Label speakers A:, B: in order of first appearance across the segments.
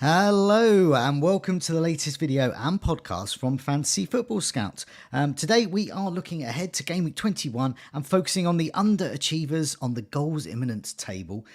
A: Hello and welcome to the latest video and podcast from Fantasy Football Scout. Today we are looking ahead to Gameweek 21 and focusing on the underachievers on the Goals Imminent table.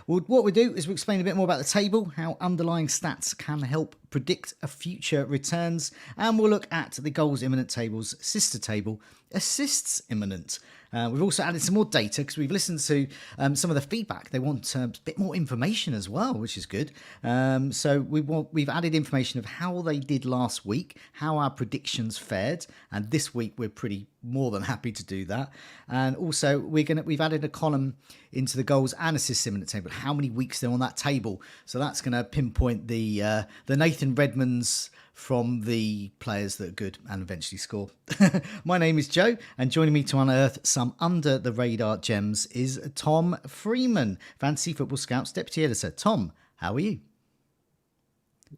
A: What we do is we'll explain a bit more about the table, how underlying stats can help predict a future returns, and we'll look at the Goals Imminent table's sister table, Assists Imminent. We've also added some more data because we've listened to some of the feedback. They want a bit more information as well, which is good. So we've added information of how they did last week, how our predictions fared, and this week we're pretty more than happy to do that. And also we've added a column into the goals and assists imminent table, how many weeks they're on that table. So that's going to pinpoint the Nathan Redmonds from the players that are good and eventually score. My name is Joe, and joining me to unearth some under the radar gems is Tom Freeman, Fantasy Football Scout's deputy editor. Tom, how are you?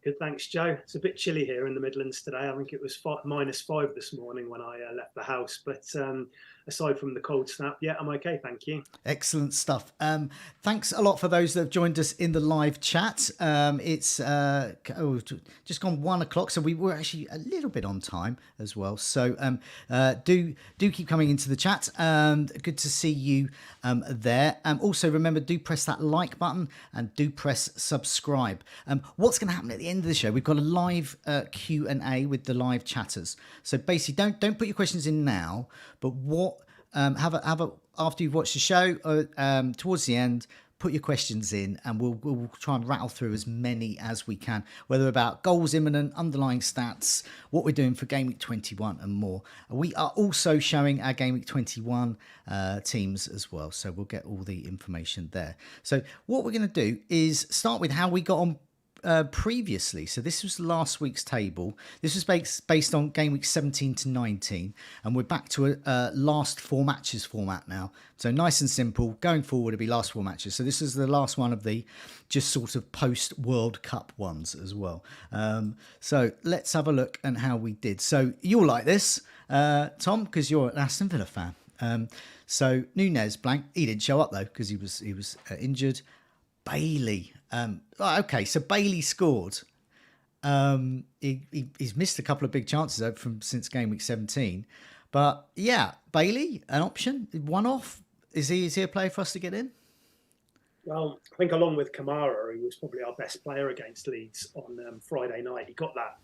B: Good, thanks, Joe. It's a bit chilly here in the Midlands today. I think it was -5 this morning when I left the house. But aside from the cold snap, yeah, I'm okay, thank you.
A: Excellent stuff. Thanks a lot for those that have joined us in the live chat. It's just gone 1 o'clock, so we were actually a little bit on time as well. So do keep coming into the chat. Good to see you there. Also, remember, do press that like button and do press subscribe. What's going to happen at the end of the show? We've got a live Q&A with the live chatters. So basically, don't put your questions in now, but after you've watched the show, towards the end, put your questions in, and we'll try and rattle through as many as we can, whether about goals imminent, underlying stats, what we're doing for Game Week 21 and more. We are also showing our Game Week 21 teams as well, so we'll get all the information there. So what we're going to do is start with how we got on previously. So this was last week's table. This was based on game week 17 to 19, and we're back to a last four matches format now. So nice and simple. Going forward, it'll be last four matches. So this is the last one of the just sort of post World Cup ones as well. So let's have a look at how we did. So you'll like this, Tom, because you're an Aston Villa fan. So Nunez blank. He didn't show up though because he was injured. Bailey. Okay, so Bailey scored. He's missed a couple of big chances since game week 17. But yeah, Bailey, an option, one off. Is he a player for us to get in?
B: Well, I think along with Kamara, he was probably our best player against Leeds on Friday night. He got that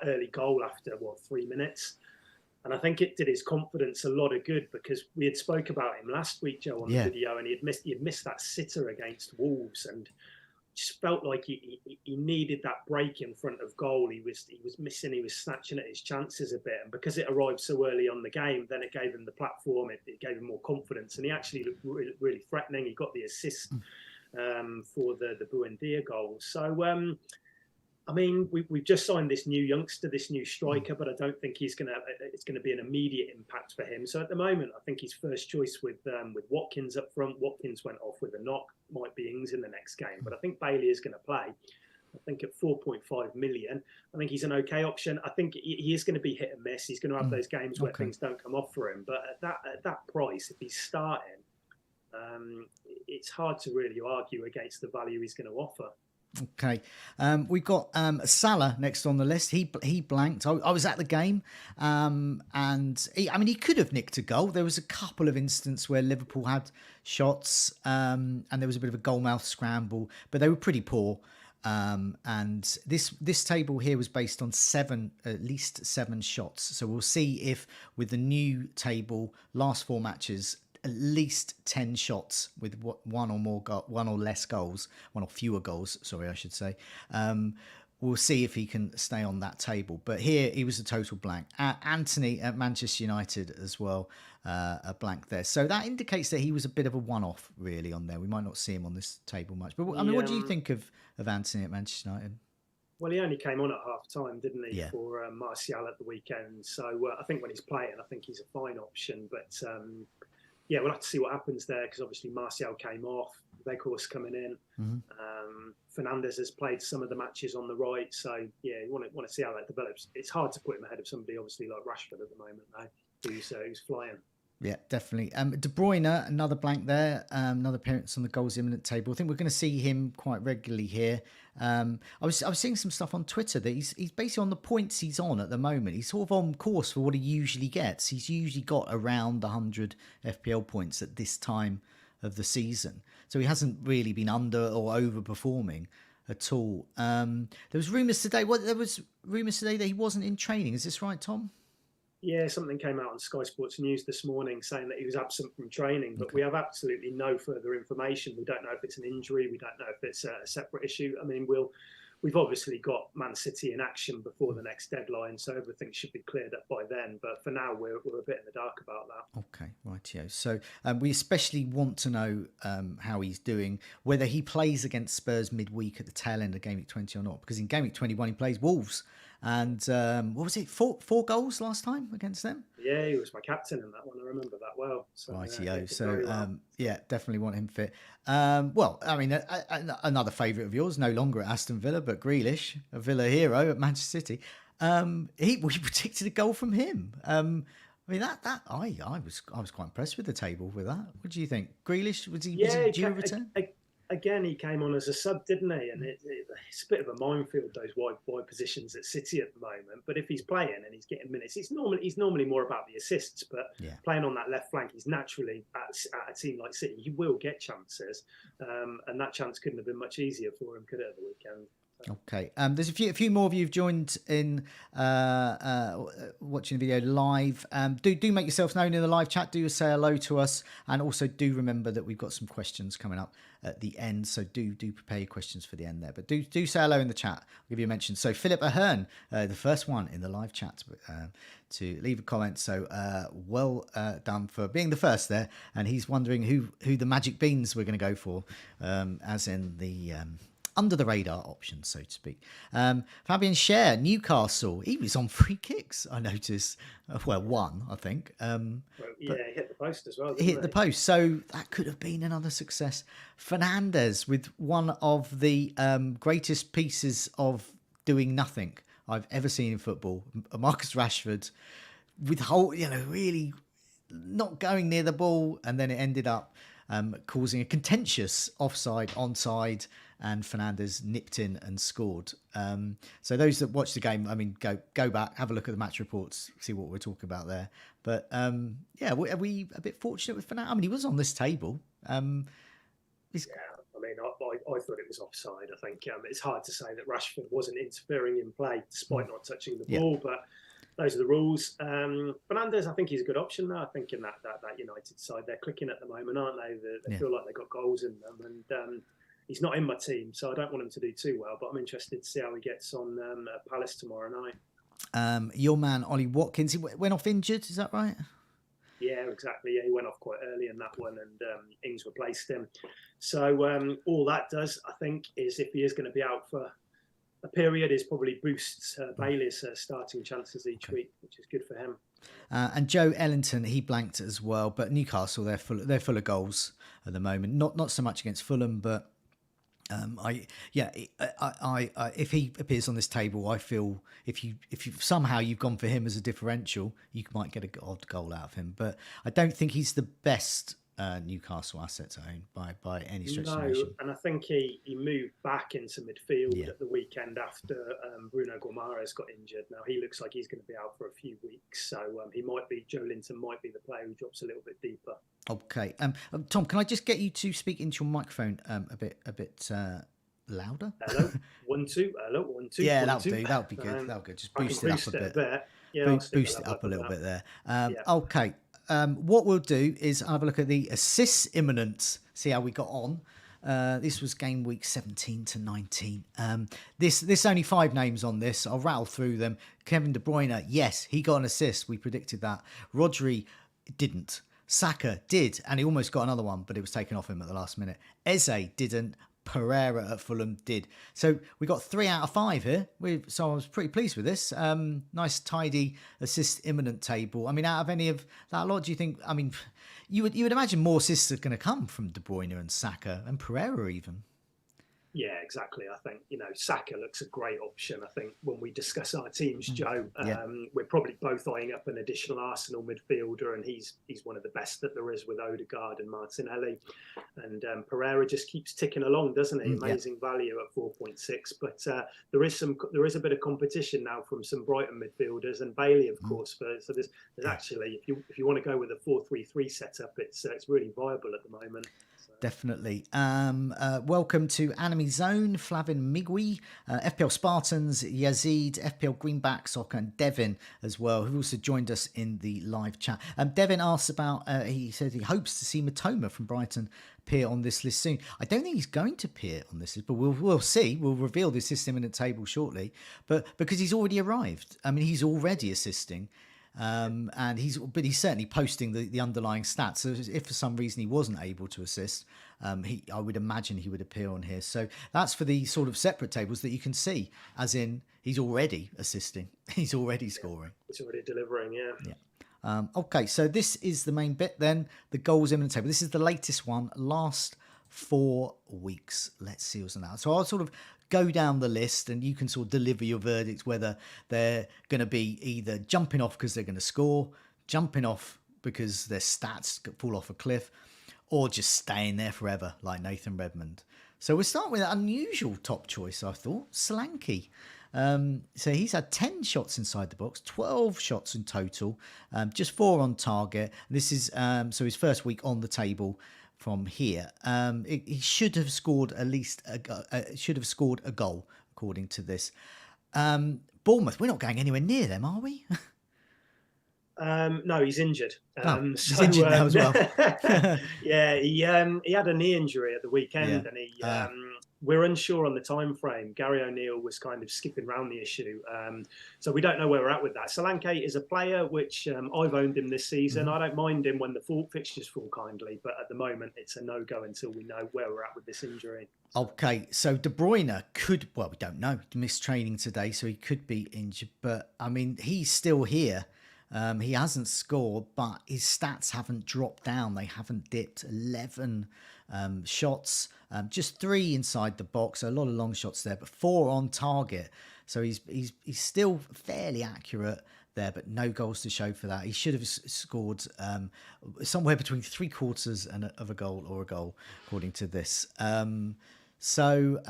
B: early goal after 3 minutes. And I think it did his confidence a lot of good because we had spoke about him last week, Joe, on the video, and he had missed that sitter against Wolves, and just felt like he needed that break in front of goal. He was missing. He was snatching at his chances a bit, and because it arrived so early on the game, then it gave him the platform. It gave him more confidence, and he actually looked really, really threatening. He got the assist for the Buendia goal. So. I mean, we've just signed this new youngster, this new striker, but I don't think it's going to be an immediate impact for him. So at the moment, I think his first choice with Watkins up front. Watkins went off with a knock, might be Ings in the next game, but I think Bailey is going to play. I think at 4.5 million, I think he's an okay option. I think he is going to be hit and miss. He's going to have those games where things don't come off for him. But at that price, if he's starting, it's hard to really argue against the value he's going to offer.
A: Okay, we've got Salah next on the list. He blanked. I was at the game, and he could have nicked a goal. There was a couple of instances where Liverpool had shots, and there was a bit of a goalmouth scramble, but they were pretty poor. And this table here was based on at least seven shots. So we'll see if with the new table, last four matches, at least 10 shots with one or less goals, one or fewer goals, sorry, I should say. We'll see if he can stay on that table. But here, he was a total blank. Anthony at Manchester United as well, a blank there. So that indicates that he was a bit of a one-off, really, on there. We might not see him on this table much. But, what do you think of Anthony at Manchester United?
B: Well, he only came on at half-time, didn't he, for Martial at the weekend. So I think when he's playing, I think he's a fine option. But... yeah, we'll have to see what happens there because obviously Martial came off, Weghorst coming in. Fernandes has played some of the matches on the right, so yeah, you want to see how that develops. It's hard to put him ahead of somebody obviously like Rashford at the moment, though, who's flying.
A: Yeah, definitely. De Bruyne, another blank there, another appearance on the goals imminent table. I think we're going to see him quite regularly here. I was seeing some stuff on Twitter that he's basically on the points he's on at the moment. He's sort of on course for what he usually gets. He's usually got around 100 FPL points at this time of the season, so he hasn't really been under or overperforming at all. There was rumours today. There was rumours today that he wasn't in training. Is this right, Tom?
B: Yeah, something came out on Sky Sports News this morning saying that he was absent from training, but
A: Okay.
B: we have absolutely no further information. We don't know if it's an injury. We don't know if it's a separate issue. I mean, we've obviously got Man City in action before the next deadline, so everything should be cleared up by then. But for now, we're a bit in the dark about that.
A: Okay, rightio. So we especially want to know how he's doing, whether he plays against Spurs midweek at the tail end of Gameweek 20 or not. Because in Gameweek 21 he plays Wolves, and what was it? Four goals last time against them.
B: Yeah, he was my captain in that one. I remember that well. So,
A: Rightio. So
B: well.
A: yeah, definitely want him fit. Well, I mean, another favourite of yours, no longer at Aston Villa, but Grealish, a Villa hero at Manchester City. We predicted a goal from him. I mean I was quite impressed with the table with that. What do you think? Grealish was he due a return?
B: Again, he came on as a sub, didn't he? And it's a bit of a minefield, those wide positions at City at the moment. But if he's playing and he's getting minutes, he's normally more about the assists. But playing on that left flank, he's naturally at a team like City, he will get chances, and that chance couldn't have been much easier for him, could it, at the weekend?
A: Okay. There's a few more of you who've joined in watching the video live. Do make yourselves known in the live chat. Do say hello to us, and also do remember that we've got some questions coming up at the end. So do prepare your questions for the end there. But do say hello in the chat. I'll give you a mention. So Philip Ahern, the first one in the live chat to leave a comment. So well done for being the first there. And he's wondering who the magic beans we're going to go for, as in the under the radar option, so to speak. Fabian Scher, Newcastle. He was on free kicks, I noticed. Well, one, I think.
B: He hit the post as well.
A: He hit the post, so that could have been another success. Fernandes with one of the greatest pieces of doing nothing I've ever seen in football. Marcus Rashford with really not going near the ball, and then it ended up causing a contentious offside, onside, and Fernandes nipped in and scored. So those that watch the game, I mean, go back, have a look at the match reports, see what we're talking about there. But are we a bit fortunate with Fernandes? I mean, he was on this table.
B: I mean, I thought it was offside. I think it's hard to say that Rashford wasn't interfering in play despite not touching the ball, but those are the rules. Fernandes, I think he's a good option now. I think in that United side, they're clicking at the moment, aren't they? They feel like they've got goals in them, and he's not in my team, so I don't want him to do too well. But I'm interested to see how he gets on at Palace tomorrow night.
A: Your man Ollie Watkins, he went off injured. Is that right?
B: Yeah, exactly. Yeah, he went off quite early in that one, and Ings replaced him. So all that does, I think, is if he is going to be out for a period, is probably boosts Bailey's starting chances each week, which is good for him.
A: And Joe Ellington, he blanked as well. But Newcastle, they're full of goals at the moment. Not so much against Fulham, but if he appears on this table, I feel if you somehow you've gone for him as a differential, you might get an odd goal out of him. But I don't think he's the best Newcastle asset to own by any stretch of the imagination.
B: And I think he moved back into midfield at the weekend after Bruno Guimaraes got injured. Now he looks like he's going to be out for a few weeks, so Joe Linton might be the player who drops a little bit deeper.
A: Okay, Tom, can I just get you to speak into your microphone a bit louder?
B: Hello, 1 2. Hello, 1 2.
A: Yeah, that'll do. That'll be good. That'll good. Just boost it up a bit.
B: Yeah,
A: boost it up a little bit there. Okay. What we'll do is have a look at the assists imminent. See how we got on. This was game week 17 to 19. This only 5 names on this. I'll rattle through them. Kevin De Bruyne, yes, he got an assist. We predicted that. Rodri didn't. Saka did, and he almost got another one, but it was taken off him at the last minute. Eze didn't. Pereira at Fulham did. So we got 3 out of 5 here. So I was pretty pleased with this. Nice, tidy assist imminent table. I mean, out of any of that lot, do you think? I mean, you would imagine more assists are going to come from De Bruyne and Saka and Pereira even.
B: Yeah, exactly. I think, Saka looks a great option. I think when we discuss our teams, Joe, we're probably both eyeing up an additional Arsenal midfielder, and he's one of the best that there is with Odegaard and Martinelli. And Pereira just keeps ticking along, doesn't he? Amazing value at 4.6. But there is a bit of competition now from some Brighton midfielders and Bailey, of course. So there's actually, if you want to go with a 4-3-3 setup, it's really viable at the moment.
A: Definitely. Welcome to Anime Zone, Flavin Migui, FPL Spartans, Yazid, FPL Greenbacks, and Devin as well, who also joined us in the live chat. Devin asked about, he said he hopes to see Mitoma from Brighton appear on this list soon. I don't think he's going to appear on this list, but we'll see. We'll reveal the assist imminent table shortly. But because he's already arrived, I mean, he's already assisting. And he's certainly posting the underlying stats. So if for some reason he wasn't able to assist, I would imagine he would appear on here. So that's for the sort of separate tables that you can see, as in he's already assisting, he's already scoring,
B: he's already delivering.
A: Okay, so this is the main bit then, the goals imminent table. This is the latest one, last 4 weeks. Let's see what's on that. So I'll sort of go down the list and you can sort of deliver your verdicts, whether they're going to be either jumping off because they're going to score, jumping off because their stats fall off a cliff, or just staying there forever like Nathan Redmond. So we'll start with an unusual top choice, I thought, Solanke. So he's had 10 shots inside the box, 12 shots in total, just 4 on target. This is so his first week on the table. From here, he should have scored at least a goal, according to this. Bournemouth, we're not going anywhere near them, are we?
B: No, he's injured.
A: He's injured now as well.
B: Yeah, he had a knee injury at the weekend, and we're unsure on the time frame. Gary O'Neill was kind of skipping around the issue, so we don't know where we're at with that. Solanke is a player which I've owned him this season. I don't mind him when the fixtures fall kindly, but at the moment it's a no-go until we know where we're at with this injury.
A: Okay, so De Bruyne could, well, we don't know. He missed training today, so he could be injured, but I mean, he's still here. He hasn't scored, but his stats haven't dropped down. They haven't dipped. 11 shots, just 3 inside the box. So a lot of long shots there, but 4 on target. So he's still fairly accurate there, but no goals to show for that. He should have scored somewhere between 3/4 of a goal or a goal, according to this. So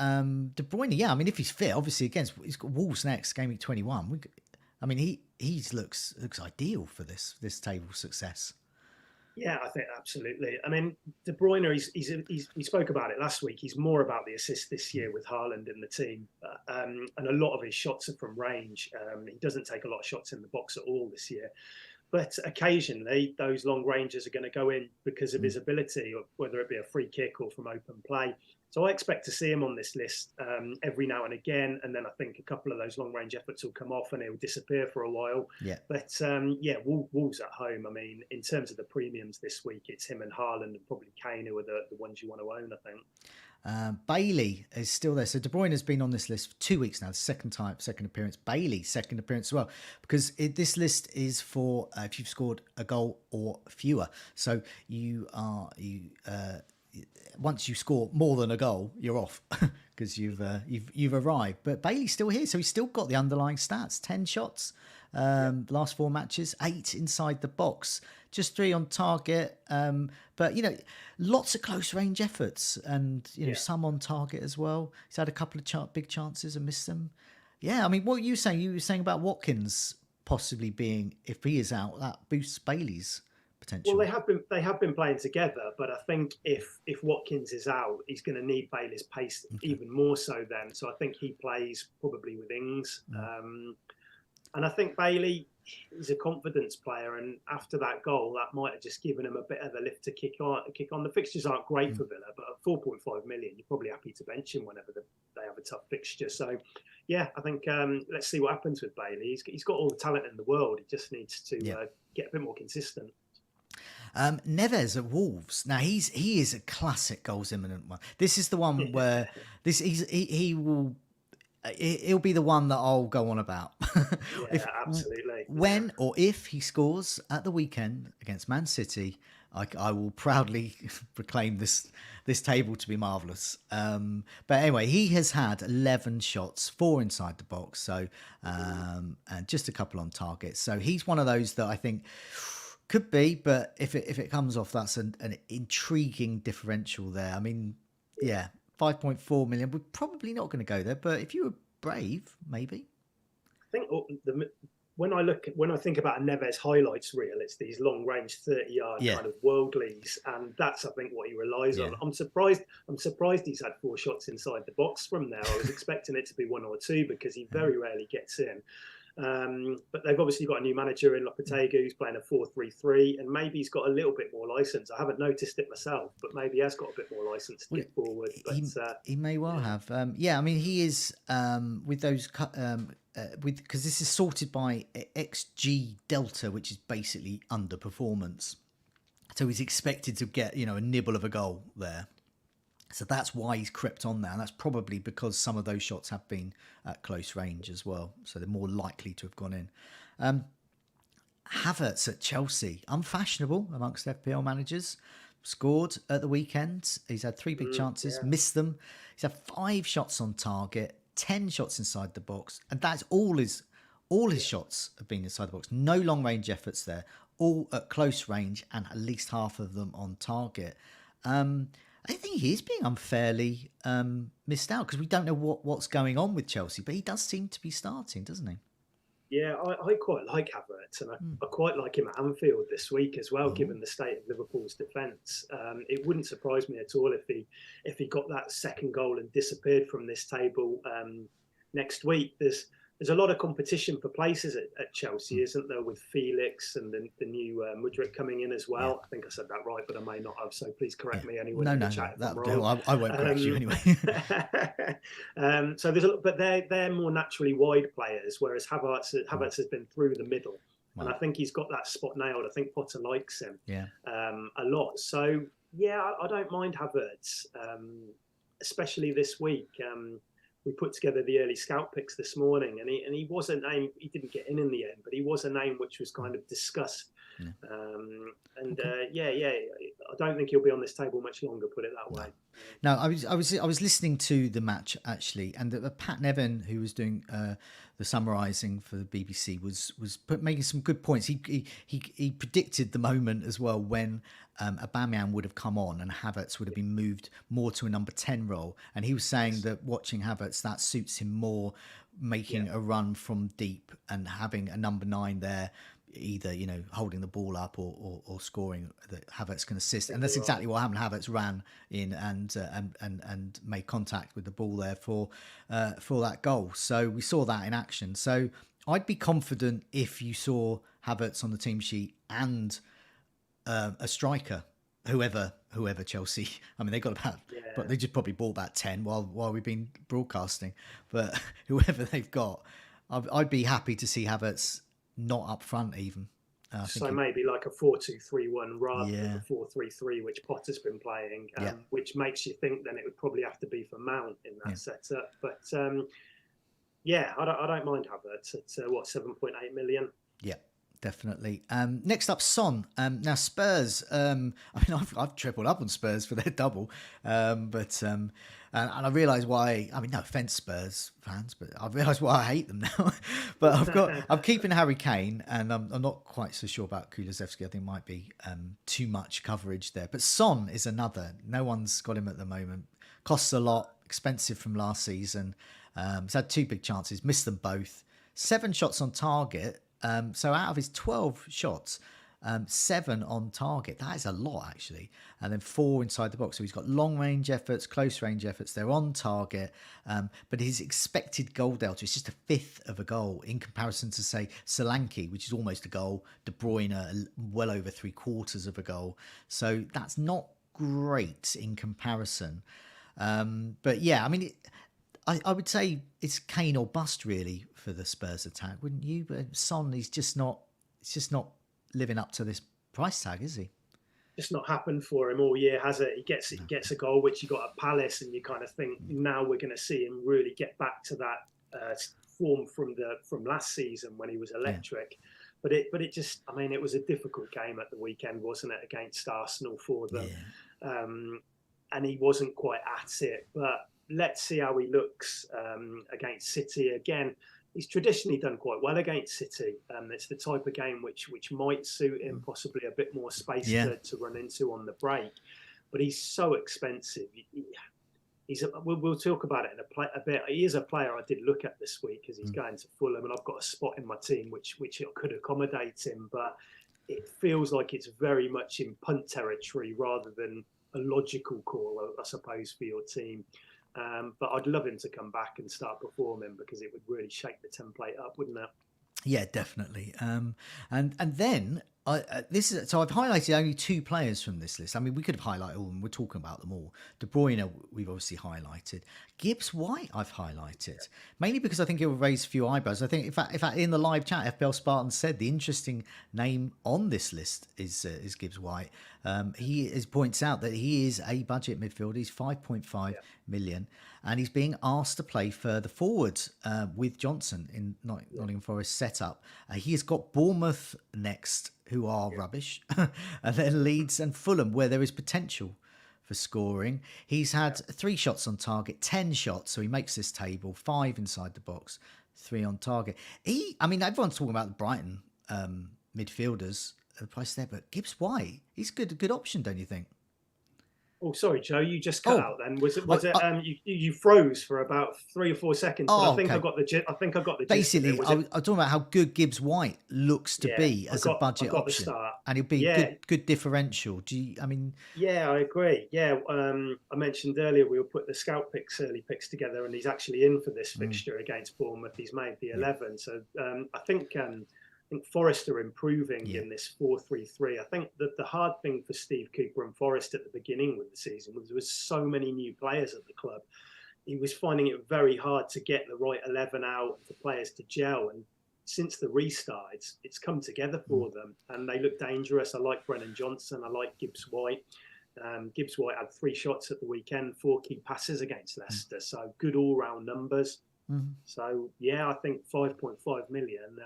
A: De Bruyne, yeah, I mean, if he's fit, obviously he's got Wolves next, Gameweek 21. I mean, he looks ideal for this table success.
B: Yeah, I think absolutely. I mean, De Bruyne, we spoke about it last week. He's more about the assist this year with Haaland in the team, and a lot of his shots are from range. He doesn't take a lot of shots in the box at all this year. But occasionally, those long ranges are going to go in because of his ability, or whether it be a free kick or from open play. So I expect to see him on this list every now and again. And then I think a couple of those long range efforts will come off and he'll disappear for a while.
A: Yeah.
B: But Wolves at home. I mean, in terms of the premiums this week, it's him and Haaland and probably Kane who are the ones you want to own, I think.
A: Bailey is still there. So De Bruyne has been on this list for 2 weeks now. Second appearance. Bailey, second appearance as well. Because this list is for if you've scored a goal or fewer. So once you score more than a goal, you're off because you've arrived. But Bailey's still here, so he's still got the underlying stats: 10 shots, last 4 matches, 8 inside the box, just 3 on target. But lots of close range efforts, and some on target as well. He's had a couple of big chances and missed them. Yeah, I mean, what were you saying? You were saying about Watkins possibly being, if he is out, that boosts Bailey's potential.
B: Well, they have been playing together, but I think if Watkins is out, he's going to need Bailey's pace even more so then. So I think he plays probably with Ings. And I think Bailey is a confidence player, and after that goal, that might have just given him a bit of a lift to kick on. The fixtures aren't great for Villa, but at 4.5 million, you're probably happy to bench him whenever they have a tough fixture. So, yeah, I think let's see what happens with Bailey. He's got all the talent in the world. He just needs to get a bit more consistent.
A: Neves at Wolves. Now he is a classic goals imminent one. This is the one where he'll be the one that I'll go on about.
B: Absolutely.
A: When or if he scores at the weekend against Man City, I will proudly proclaim this table to be marvellous. But anyway, he has had 11 shots, 4 inside the box, so and just a couple on target. So he's one of those that I think could be, but if it comes off, that's an intriguing differential there. I mean, yeah, 5.4 million. We're probably not going to go there, but if you were brave, maybe.
B: I think when I think about a Neves highlights reel, it's these long range 30-yard kind of worldlies, and that's I think what he relies on. I'm surprised he's had 4 shots inside the box from there. I was expecting it to be 1 or 2 because he very rarely gets in. But they've obviously got a new manager in Lopetegui who's playing a 4-3-3, and maybe he's got a little bit more license. I haven't noticed it myself, but maybe he has got a bit more license to get forward. But
A: he may well have. I mean, he is with those because this is sorted by XG Delta, which is basically underperformance. So he's expected to get a nibble of a goal there. So that's why he's crept on there. And that's probably because some of those shots have been at close range as well. So they're more likely to have gone in. Havertz at Chelsea, unfashionable amongst FPL managers. Scored at the weekend. He's had 3 big chances, missed them. He's had 5 shots on target, 10 shots inside the box. And that's all his shots have been inside the box. No long range efforts there. All at close range and at least half of them on target. I think he is being unfairly missed out because we don't know what's going on with Chelsea, but he does seem to be starting, doesn't he?
B: Yeah, I quite like Havertz, and I quite like him at Anfield this week as well, given the state of Liverpool's defence. It wouldn't surprise me at all if he got that second goal and disappeared from this table next week. There's a lot of competition for places at Chelsea, isn't there, with Felix and the new Mudryk coming in as well. I think I said that right, but I may not have, so please correct me anyone in the chat.
A: I won't correct you anyway.
B: So but they're more naturally wide players, whereas Havertz has been through the middle. And I think he's got that spot nailed. I think Potter likes him a lot. So, I don't mind Havertz, especially this week. We put together the early scout picks this morning, and he was a name. He didn't get in the end, but he was a name which was kind of discussed. I don't think he'll be on this table much longer. Put it that way.
A: No, I was listening to the match actually, and Pat Nevin, who was doing the summarising for the BBC, was making some good points. He predicted the moment as well when Aubameyang would have come on and Havertz would have been moved more to a number 10 role, and he was saying that watching Havertz, that suits him more, making a run from deep and having a number 9 there, either holding the ball up or scoring, that Havertz can assist. And that's exactly what happened. Havertz ran in and made contact with the ball there for that goal. So we saw that in action. So I'd be confident if you saw Havertz on the team sheet and a striker, whoever Chelsea. I mean, they got about, but they just probably bought about 10 while we've been broadcasting. But whoever they've got, I'd be happy to see Havertz not up front even.
B: So maybe like a 4-2-3-1 rather than a 4-3-3, which Potter's been playing, which makes you think then it would probably have to be for Mount in that setup. But I don't mind Havertz at 7.8 million.
A: Yeah, definitely. Next up, Son. Now Spurs. I mean, I've tripled up on Spurs for their double, and I realise why. I mean, no offence, Spurs fans, but I've realised why I hate them now. But I'm keeping Harry Kane, and I'm not quite so sure about Kulusevski. I think might be too much coverage there. But Son is another. No one's got him at the moment. Costs a lot. Expensive from last season. He's had 2 big chances, missed them both. 7 shots on target. So out of his 12 shots, 7 on target. That is a lot, actually. And then 4 inside the box. So he's got long range efforts, close range efforts. They're on target. But his expected goal delta is just a 1/5 of a goal in comparison to, say, Solanke, which is almost a goal. De Bruyne, well over 3/4 of a goal. So that's not great in comparison. But yeah, I mean, I would say it's Kane or bust really for the Spurs attack, wouldn't you? But Son, he's just not living up to this price tag, is he?
B: Just not happened for him all year, has it? He gets a goal which he got at Palace, and you kind of think now we're going to see him really get back to that form from last season when he was electric. But it just, I mean, it was a difficult game at the weekend, wasn't it, against Arsenal for them, and he wasn't quite at it. But let's see how he looks against City again. He's traditionally done quite well against City. It's the type of game which might suit him, possibly a bit more space to run into on the break. But he's so expensive. We'll talk about it in a bit. He is a player I did look at this week because he's going to Fulham, and I've got a spot in my team which could accommodate him. But it feels like it's very much in punt territory rather than a logical call, I suppose, for your team. But I'd love him to come back and start performing because it would really shake the template up, wouldn't it?
A: Yeah, definitely. And then so I've highlighted only 2 players from this list. I mean, we could have highlighted all, and we're talking about them all. De Bruyne, we've obviously highlighted. Gibbs White, I've highlighted mainly because I think it will raise a few eyebrows. I think, in fact, in the live chat, FPL Spartan said the interesting name on this list is Gibbs White. He points out that he is a budget midfielder. He's 5.5 million, and he's being asked to play further forward with Johnson in Nottingham Forest setup. He has got Bournemouth next, who are rubbish, and then Leeds and Fulham, where there is potential for scoring. He's had 3 shots on target, 10 shots, so he makes this table, 5 inside the box, 3 on target. I mean, everyone's talking about the Brighton midfielders, the price there, but Gibbs White, he's a good option, don't you think?
B: Oh, sorry, Joe. You just cut out. Then was it? You froze for about 3 or 4 seconds. But I think I got the gist.
A: Basically, I was talking about how good Gibbs White looks to be as a budget option, and he'll be good differential. I mean?
B: Yeah, I agree. Yeah, I mentioned earlier we'll put the scout early picks together, and he's actually in for this fixture against Bournemouth. He's made the 11, so I think Forest are improving in this 4-3-3. I think that the hard thing for Steve Cooper and Forest at the beginning of the season was there was so many new players at the club. He was finding it very hard to get the right 11 out for players to gel. And since the restart, it's come together for them, and they look dangerous. I like Brennan Johnson. I like Gibbs White. Gibbs White had 3 shots at the weekend, 4 key passes against Leicester. So good all-round numbers. So, yeah, I think 5.5 million.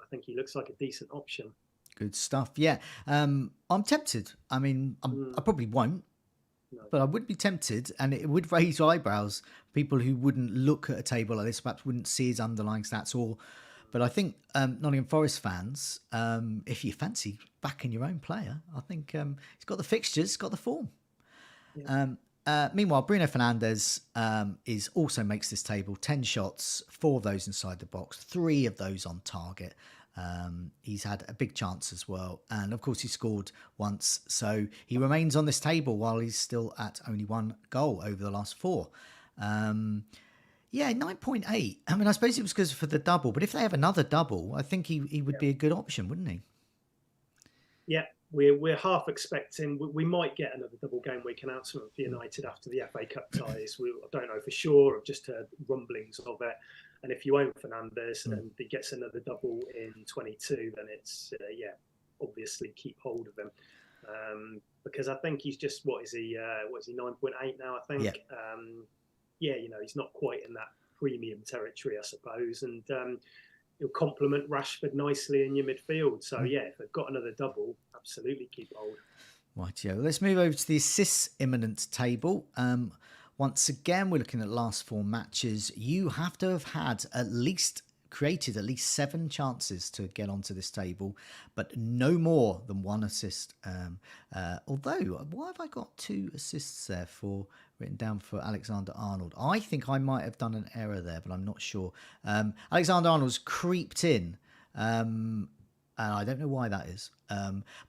B: I think he looks like a decent option.
A: Good stuff. Yeah. I'm tempted. I mean, I probably won't, but I would be tempted, and it would raise eyebrows. People who wouldn't look at a table like this perhaps wouldn't see his underlying stats. But I think Nottingham Forest fans, if you fancy backing your own player, I think he's got the fixtures, got the form. Yeah. Meanwhile, Bruno Fernandes also makes this table, 10 shots, 4 of those inside the box, 3 of those on target. He's had a big chance as well, and of course he scored once, so he remains on this table while he's still at only 1 goal over the last 4. 9.8. I mean, I suppose it was because for the double, but if they have another double, I think he would be a good option, wouldn't he?
B: Yeah, we're half expecting we might get another double game week announcement for United after the FA Cup ties. I don't know for sure. I've just heard rumblings of it. And if you own Fernandes and he gets another double in 22, then it's obviously keep hold of him, because I think he's just what is he 9.8 now? I think he's not quite in that premium territory, I suppose, and he'll complement Rashford nicely in your midfield. So if they've got another double, absolutely keep hold.
A: Right, let's move over to the assists imminent table. Once again, we're looking at the last 4 matches. You have to have created at least 7 chances to get onto this table, but no more than 1 assist. Although, why have I got 2 assists there written down for Alexander-Arnold? I think I might have done an error there, but I'm not sure. Alexander-Arnold's creeped in, and I don't know why that is.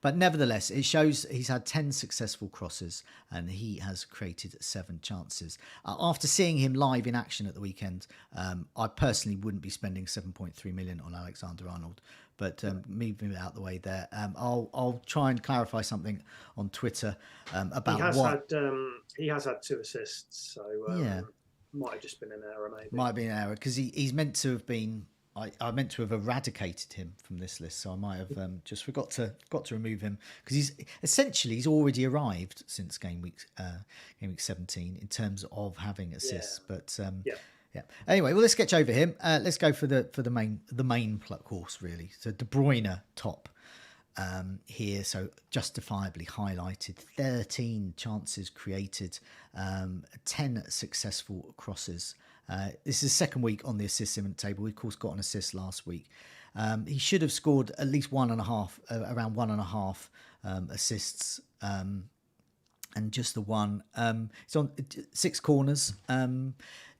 A: But nevertheless, it shows he's had 10 successful crosses and he has created 7 chances. After seeing him live in action at the weekend, I personally wouldn't be spending 7.3 million on Alexander-Arnold. But moving it out the way there, I'll try and clarify something on Twitter about
B: he has had 2 assists, so might have just been an error, maybe.
A: Might have been an error because he's meant to have been. I meant to have eradicated him from this list, so I might have just forgot to remove him because he's already arrived since game week 17 in terms of having assists. But Yeah. Anyway, well, let's sketch over him. Let's go for the main course really. So De Bruyne top here, so justifiably highlighted. 13 chances created, 10 successful crosses. This is the second week on the assist imminent table. We of course got an assist last week. He should have scored at least around 1.5 assists. And just the one. It's on 6 corners.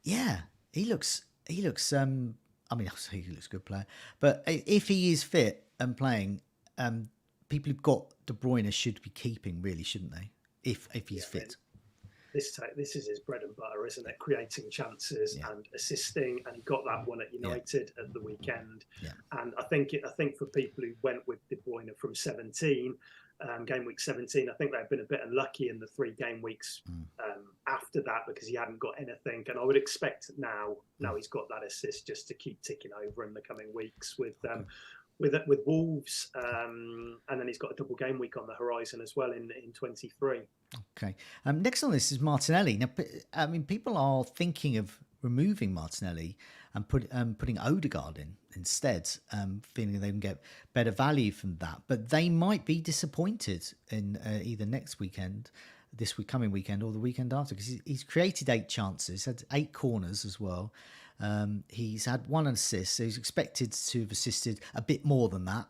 A: Yeah, he looks. I mean, obviously he looks a good player, but if he is fit and playing, people who've got De Bruyne should be keeping, really, shouldn't they? If he's fit.
B: This is his bread and butter, isn't it? Creating chances and assisting, and he got that one at United at the weekend.
A: Yeah.
B: And I think for people who went with De Bruyne from 17. Game week 17, I think they've been a bit unlucky in the 3 game weeks after that because he hadn't got anything. And I would expect now he's got that assist just to keep ticking over in the coming weeks with Wolves, and then he's got a double game week on the horizon as well in 23.
A: Okay. Next on this is Martinelli. Now, I mean, people are thinking of removing Martinelli and putting Odegaard in instead, feeling they can get better value from that. But they might be disappointed in either next weekend, coming weekend, or the weekend after, because he's created 8 chances, had 8 corners as well. He's had 1 assist, so he's expected to have assisted a bit more than that.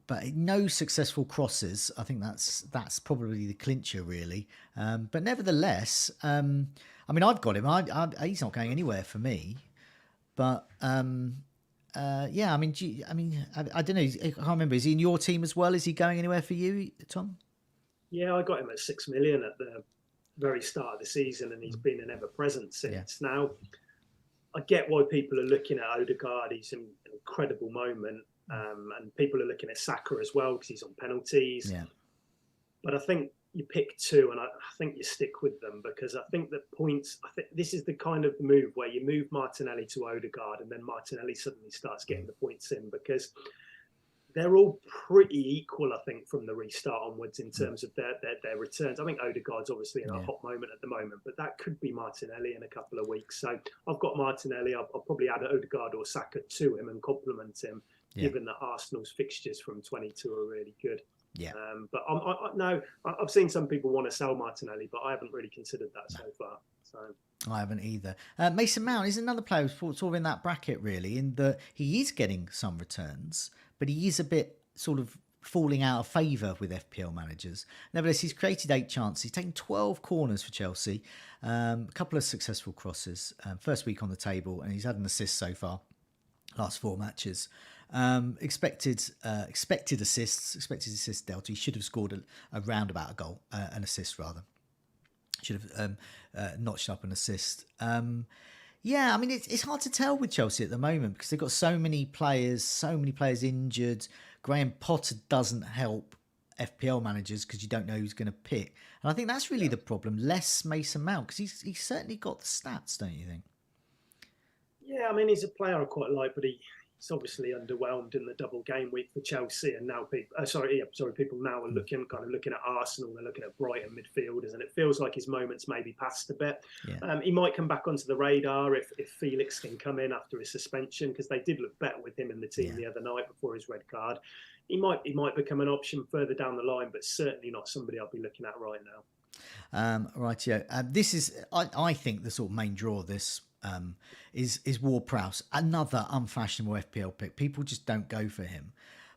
A: But no successful crosses. I think that's probably the clincher, really. But nevertheless, I mean, I've got him. He's not going anywhere for me. But yeah, I mean, I don't know. I can't remember. Is he in your team as well? Is he going anywhere for you, Tom?
B: Yeah, I got him at 6 million at the very start of the season, and he's been an ever present since. Yeah. Now, I get why people are looking at Odegaard. He's in an incredible moment. And people are looking at Saka as well because he's on penalties. Yeah. But I think you pick 2, and I think you stick with them because I think that I think this is the kind of move where you move Martinelli to Odegaard, and then Martinelli suddenly starts getting the points in because they're all pretty equal, I think, from the restart onwards in terms of their returns. I think Odegaard's obviously in a hot moment at the moment, but that could be Martinelli in a couple of weeks. So I've got Martinelli. I'll probably add Odegaard or Saka to him and complement him. Yeah. Given that Arsenal's fixtures from 22 are really good.
A: Yeah.
B: But I've seen some people want to sell Martinelli, but I haven't really considered that so far. So
A: I haven't either. Mason Mount is another player who's sort of in that bracket, really, in that he is getting some returns, but he is a bit sort of falling out of favour with FPL managers. Nevertheless, he's created 8 chances. He's taken 12 corners for Chelsea, a couple of successful crosses, first week on the table, and he's had an assist so far, last 4 matches. Expected assist delta. He should have scored around about a goal, an assist rather. Should have notched up an assist. Yeah, I mean it's hard to tell with Chelsea at the moment because they've got so many players injured. Graham Potter doesn't help FPL managers because you don't know who's going to pick, and I think that's really the problem. Less Mason Mount because he's certainly got the stats, don't you think?
B: Yeah, I mean he's a player I quite like, but he's obviously underwhelmed in the double game week for Chelsea, and now people now are looking at Arsenal, they're looking at Brighton midfielders, and it feels like his moment's maybe passed a bit. Yeah. He might come back onto the radar if Felix can come in after his suspension, because they did look better with him in the team the other night before his red card. He might become an option further down the line, but certainly not somebody I'll be looking at right now.
A: Right, yeah. This is, I think, the sort of main draw of this. Is Ward-Prowse, another unfashionable FPL pick. People just don't go for him,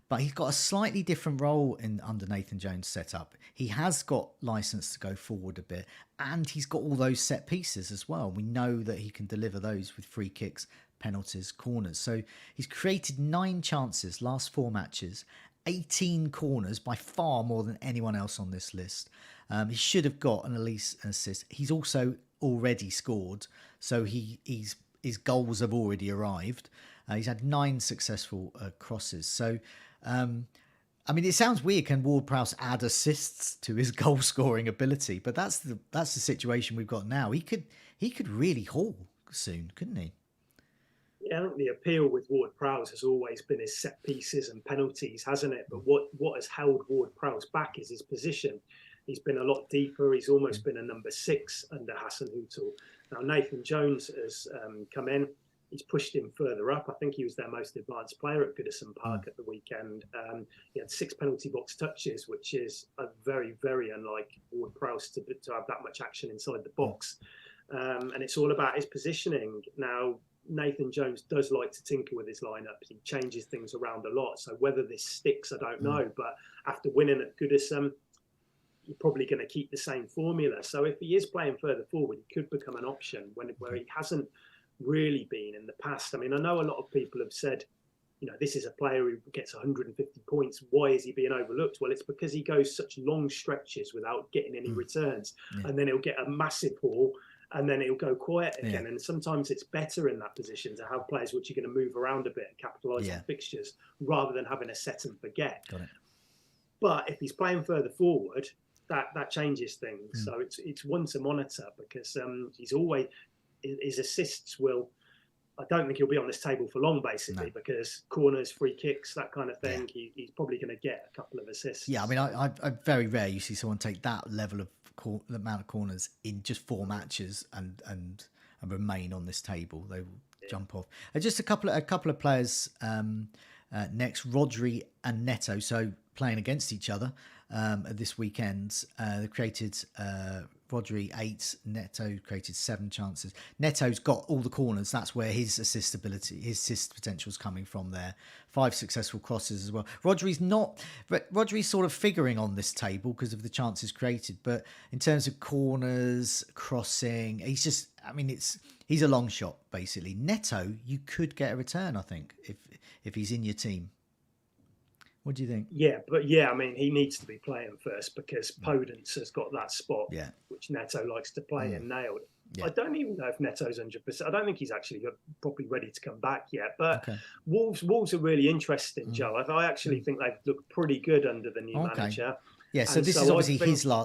A: but he's got a slightly different role under Nathan Jones' setup. He has got license to go forward a bit, and he's got all those set pieces as well. We know that he can deliver those with free kicks, penalties, corners. So he's created 9 chances last 4 matches, 18 corners, by far more than anyone else on this list. He should have got at least an assist. He's also already scored, so his goals have already arrived. He's had 9 successful crosses. So, I mean, it sounds weird. Can Ward-Prowse add assists to his goal scoring ability? But that's the situation we've got now. He could really haul soon, couldn't he?
B: Yeah, I think the appeal with Ward-Prowse has always been his set pieces and penalties, hasn't it? But what has held Ward-Prowse back is his position. He's been a lot deeper. He's almost been a number 6 under Hassan Hutel. Now, Nathan Jones has come in. He's pushed him further up. I think he was their most advanced player at Goodison Park at the weekend. He had 6 penalty box touches, which is a very, very unlike Ward-Prowse to have that much action inside the box. And it's all about his positioning. Now, Nathan Jones does like to tinker with his lineups. He changes things around a lot. So whether this sticks, I don't know. But after winning at Goodison, you're probably going to keep the same formula. So if he is playing further forward, he could become an option where he hasn't really been in the past. I mean, I know a lot of people have said, this is a player who gets 150 points. Why is he being overlooked? Well, it's because he goes such long stretches without getting any returns. And then he'll get a massive haul and then it'll go quiet again. And sometimes it's better in that position to have players which are going to move around a bit and capitalise on fixtures rather than having a set and forget.
A: Got it.
B: But if he's playing further forward, that changes things. So it's one to monitor because he's always, his assists will, I don't think he'll be on this table for long, basically, because corners, free kicks, that kind of thing, he's probably going to get a couple of assists.
A: Yeah, I mean, I very rare you see someone take that level of the amount of corners in just 4 matches and remain on this table. They will jump off. Just a couple of players next, Rodri and Neto. So playing against each other this weekend, they created Rodri 8, Neto created 7 chances. Neto's got all the corners. That's where his assist potential is coming from there. 5 successful crosses as well. Rodri's sort of figuring on this table because of the chances created, but in terms of corners, crossing, he's a long shot basically. Neto, you could get a return, I think, if he's in your team. What do you think?
B: Yeah, I mean, he needs to be playing first because Podence has got that spot, which Neto likes to play and nailed. I don't even know if Neto's 100%. I don't think he's actually probably ready to come back yet. But Wolves are really interesting, Joe. I actually think they've looked pretty good under the new manager.
A: Yeah, so this is obviously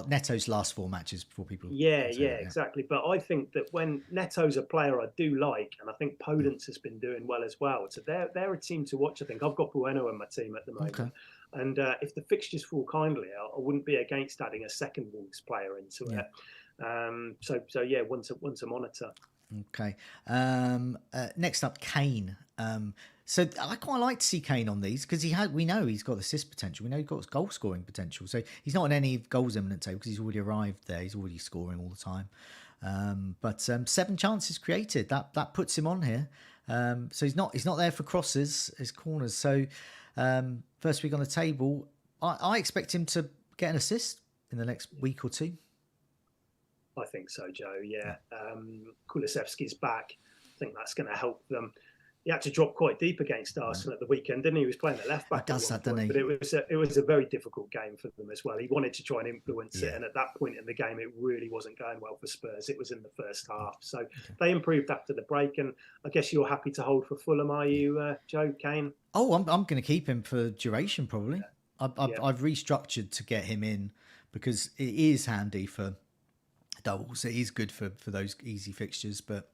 A: Neto's last 4 matches before people.
B: Yeah, exactly. But I think that when Neto's a player I do like, and I think Podence has been doing well as well. So they're a team to watch, I think. I've got Bueno in my team at the moment. And if the fixtures fall kindly, I wouldn't be against adding a second Wolves player into it. So yeah, one to monitor.
A: Okay. Next up, Kane. So I quite like to see Kane on these because we know he's got assist potential. We know he's got goal scoring potential. So he's not on any goals imminent table because he's already arrived there. He's already scoring all the time. But 7 chances created. That puts him on here. So he's not there for crosses, his corners. So first week on the table, I expect him to get an assist in the next week or 2.
B: I think so, Joe. Yeah. Kulusevski's back. I think that's going to help them. He had to drop quite deep against Arsenal at the weekend, didn't he? He was playing at left back.
A: He does that, doesn't he?
B: But it was a very difficult game for them as well. He wanted to try and influence it, and at that point in the game, it really wasn't going well for Spurs. It was in the first half, so they improved after the break. And I guess you're happy to hold for Fulham, are you, Joe Kane?
A: Oh, I'm going to keep him for duration probably. I've restructured to get him in because it is handy for doubles. It is good for those easy fixtures, but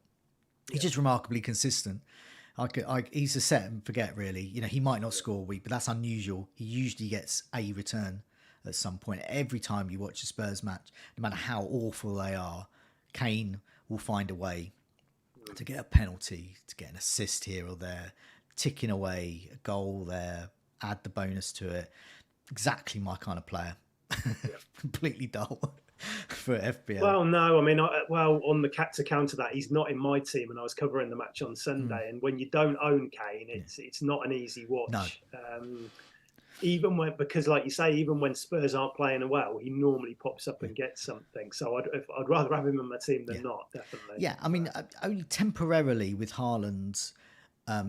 A: he's just remarkably consistent. He's a set and forget, really. He might not score a week, but that's unusual. He usually gets a return at some point. Every time you watch a Spurs match, no matter how awful they are, Kane will find a way to get a penalty, to get an assist here or there, ticking away, a goal there, add the bonus to it. Exactly my kind of player. Completely dull. For FPL.
B: Well, no, I mean, to counter that, he's not in my team, and I was covering the match on Sunday. And when you don't own Kane, it's not an easy watch. No. Because, like you say, even when Spurs aren't playing well, he normally pops up and gets something. So I'd rather have him in my team than not, definitely.
A: Yeah, I mean, only temporarily with Haaland,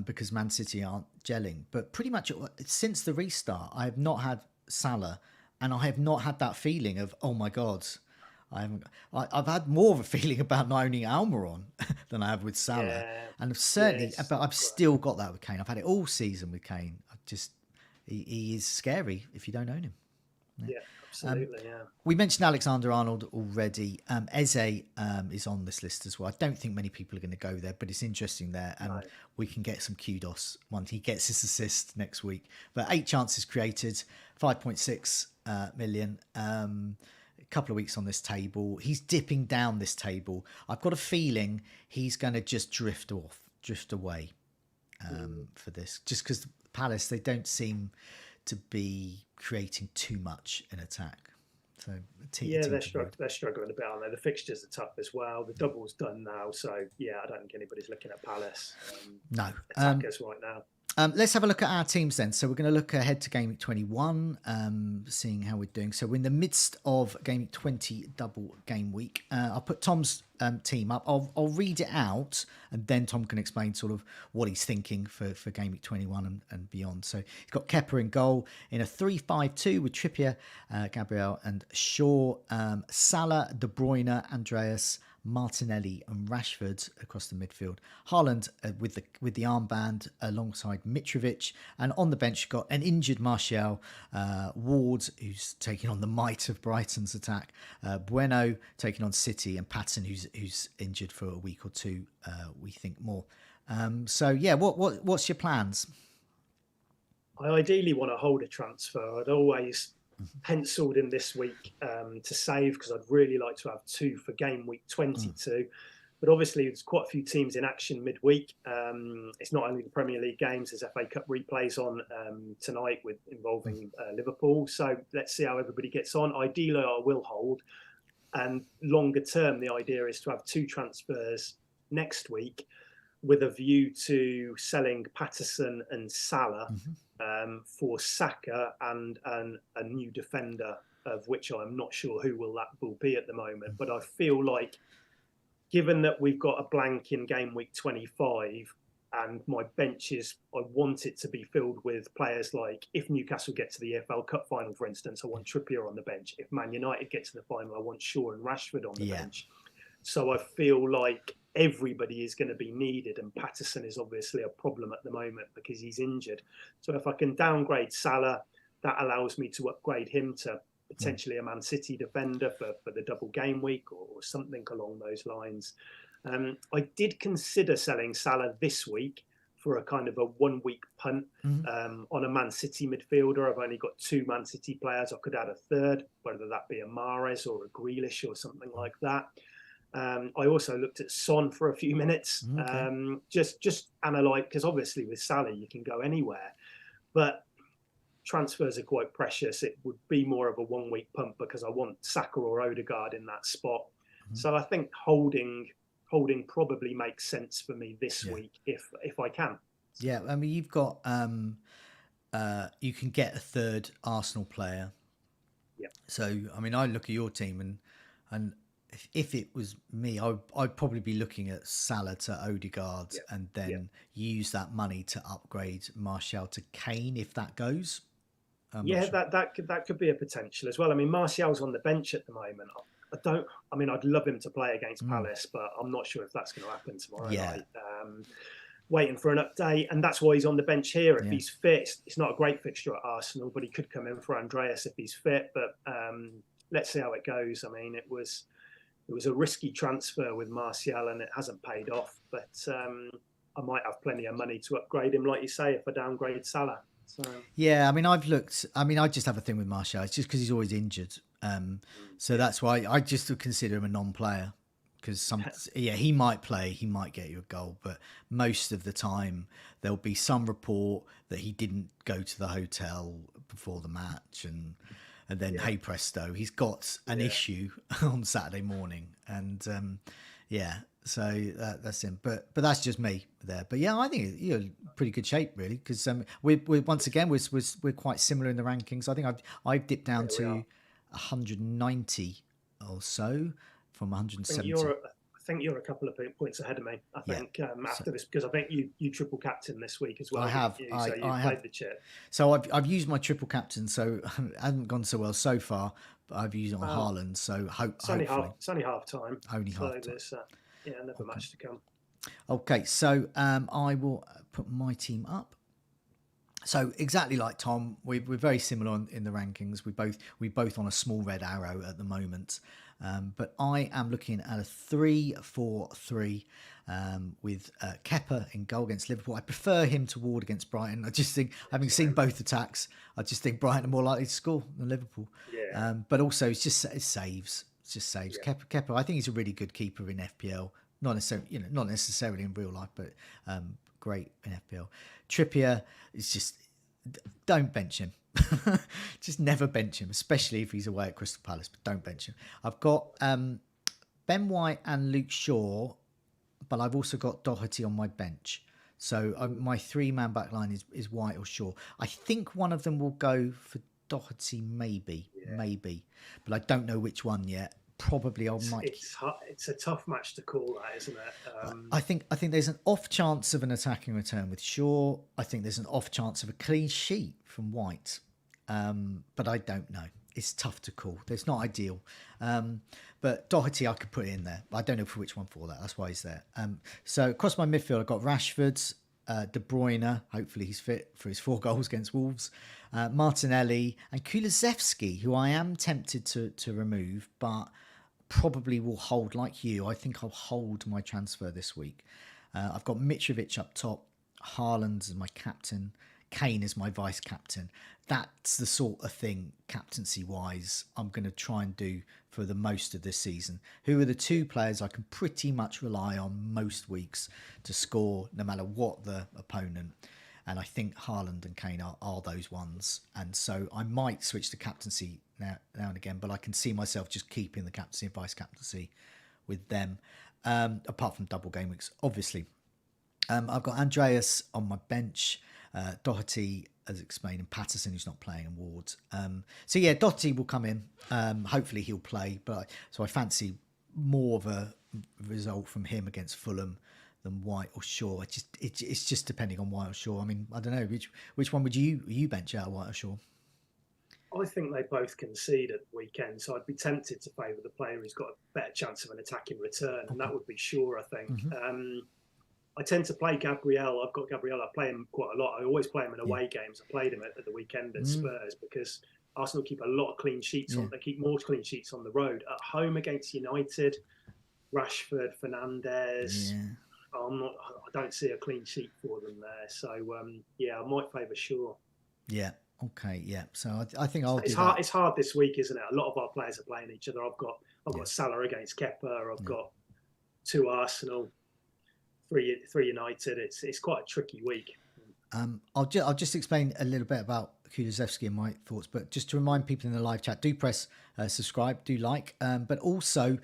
A: because Man City aren't gelling. But pretty much since the restart, I have not had Salah. And I have not had that feeling of, oh my God, I've had more of a feeling about not owning Almiron than I have with Salah. Yeah. And but I've still got that with Kane. I've had it all season with Kane. He is scary if you don't own him.
B: Yeah, absolutely.
A: We mentioned Alexander-Arnold already. Eze is on this list as well. I don't think many people are going to go there, but it's interesting there. And we can get some kudos once he gets his assist next week. But 8 chances created, 5.6 million. couple of weeks on this table. He's dipping down this table. I've got a feeling he's going to just drift away for this, just because Palace, they don't seem to be creating too much in attack. So
B: they're struggling a bit, aren't they? The fixtures are tough as well. The double's done now, so yeah, I don't think anybody's looking at Palace.
A: No
B: attackers right now.
A: Let's have a look at our teams then. So we're going to look ahead to Gameweek 21, seeing how we're doing. So we're in the midst of Gameweek 20 double game week. I'll put Tom's team up. I'll read it out, and then Tom can explain sort of what he's thinking for Gameweek 21 and beyond. So he's got Kepa in goal in a 3-5-2 with Trippier, Gabriel and Shaw, Salah, De Bruyne, Andreas, Martinelli and Rashford across the midfield. Haaland with the armband alongside Mitrovic, and on the bench got an injured Martial, Ward, who's taking on the might of Brighton's attack, Bueno taking on City, and Patton, who's injured for a week or two, we think more. So yeah, what's your plans?
B: I ideally want to hold a transfer. I'd always penciled in this week to save, because I'd really like to have 2 for game week 22. But obviously, there's quite a few teams in action midweek. It's not only the Premier League games, there's FA Cup replays on tonight involving Liverpool. So let's see how everybody gets on. Ideally, I will hold. And longer term, the idea is to have 2 transfers next week with a view to selling Patterson and Salah for Saka and a new defender, of which I'm not sure who that will be at the moment. But I feel like, given that we've got a blank in game week 25 and my bench I want it to be filled with players like, if Newcastle get to the EFL Cup final, for instance, I want Trippier on the bench. If Man United get to the final, I want Shaw and Rashford on the bench. So I feel like everybody is going to be needed, and Patterson is obviously a problem at the moment because he's injured. So if I can downgrade Salah, that allows me to upgrade him to potentially a Man City defender for the double game week or something along those lines. I did consider selling Salah this week for a kind of a 1 week punt on a Man City midfielder. I've only got 2 Man City players. I could add a third, whether that be a Mahrez or a Grealish or something like that. I also looked at Son for a few minutes, just analyze, because obviously with Salah you can go anywhere, but transfers are quite precious. It would be more of a 1 week pump because I want Saka or Odegaard in that spot. So I think holding probably makes sense for me this week if I can.
A: Yeah, I mean, you've got you can get a third Arsenal player.
B: Yeah.
A: So I mean, I look at your team and if it was me, I'd probably be looking at Salah to Odegaard and then use that money to upgrade Martial to Kane if that goes.
B: That could be a potential as well. I mean, Martial's on the bench at the moment. I'd love him to play against Palace, but I'm not sure if that's going to happen tomorrow night. Waiting for an update, and that's why he's on the bench here. If he's fit, it's not a great fixture at Arsenal, but he could come in for Andreas if he's fit. But let's see how it goes. I mean, it was a risky transfer with Martial, and it hasn't paid off. But I might have plenty of money to upgrade him, like you say, if I downgrade Salah. So.
A: Yeah, I mean, I just have a thing with Martial. It's just because he's always injured. So that's why I just would consider him a non-player, because he might play, he might get you a goal, but most of the time there'll be some report that he didn't go to the hotel before the match, and then hey presto, he's got an issue on Saturday morning, and so that's him. But that's just me there. But yeah, I think you're in pretty good shape really, because we're once again we're quite similar in the rankings. I think I've dipped down to 190 or so from 170.
B: I think you're a couple of points ahead of me. I think after this, because I think you triple captain this week as well.
A: I have.
B: You played the chip.
A: So I've used my triple captain. So it hasn't gone so well so far, but I've used it on Haaland. So
B: it's only half time.
A: Only half time.
B: Another match to come.
A: Okay, so I will put my team up. So exactly like Tom, we're very similar in the rankings. We both on a small red arrow at the moment. But I am looking at a 3-4-3. with Kepa in goal against Liverpool. I prefer him to Ward against Brighton. I just think, having seen both attacks, I just think Brighton are more likely to score than Liverpool.
B: Yeah.
A: But also, it saves. It just saves.
B: Yeah.
A: Kepa, I think he's a really good keeper in FPL. Not necessarily in real life, but great in FPL. Trippier is just, don't bench him. Just never bench him, especially if he's away at Crystal Palace. But don't bench him. I've got Ben White and Luke Shaw, but I've also got Doherty on my bench. So my 3-man back line is White or Shaw. I think one of them will go for Doherty, maybe, but I don't know which one yet. Probably I might.
B: It's a tough match to call, that, isn't it?
A: I think there's an off chance of an attacking return with Shaw. I think there's an off chance of a clean sheet from White, but I don't know. It's tough to call. It's not ideal. But Doherty, I could put in there. I don't know for which one for that. That's why he's there. So across my midfield, I've got Rashford, De Bruyne. Hopefully he's fit for his 4 goals against Wolves. Martinelli and Kulusevski, who I am tempted to remove, but probably will hold like you. I think I'll hold my transfer this week. I've got Mitrovic up top, Haaland as my captain, Kane is my vice captain. That's the sort of thing, captaincy wise, I'm going to try and do for the most of this season. Who are the 2 players I can pretty much rely on most weeks to score no matter what the opponent. And I think Haaland and Kane are those ones. And so I might switch to captaincy now and again, but I can see myself just keeping the captaincy and vice captaincy with them, apart from double game weeks, obviously. I've got Andreas on my bench, Doherty, as explained, and Patterson, who's not playing, and Ward. So yeah, Doherty will come in. Hopefully he'll play, so I fancy more of a result from him against Fulham than White or Shaw. It's just depending on White or Shaw. I mean, I don't know which one would you bench out of White or Shaw?
B: I think they both concede at the weekend, so I'd be tempted to favour the player who's got a better chance of an attacking return, and that would be Shaw, I think. Mm-hmm. I tend to play Gabriel. I've got Gabriel. I play him quite a lot. I always play him in away games. I played him at the weekend at Spurs because Arsenal keep a lot of clean sheets on. They keep more clean sheets on the road. At home against United, Rashford, Fernandes. Yeah. I don't see a clean sheet for them there. So I might favour Shaw.
A: Yeah. Okay. Yeah. So I think I'll.
B: It's hard this week, isn't it? A lot of our players are playing each other. I've got Salah against Kepa. I've got 2 Arsenal, 3 United. It's quite a tricky week.
A: I'll just explain a little bit about Kulusevski and my thoughts, but just to remind people in the live chat, do press subscribe, do like, but also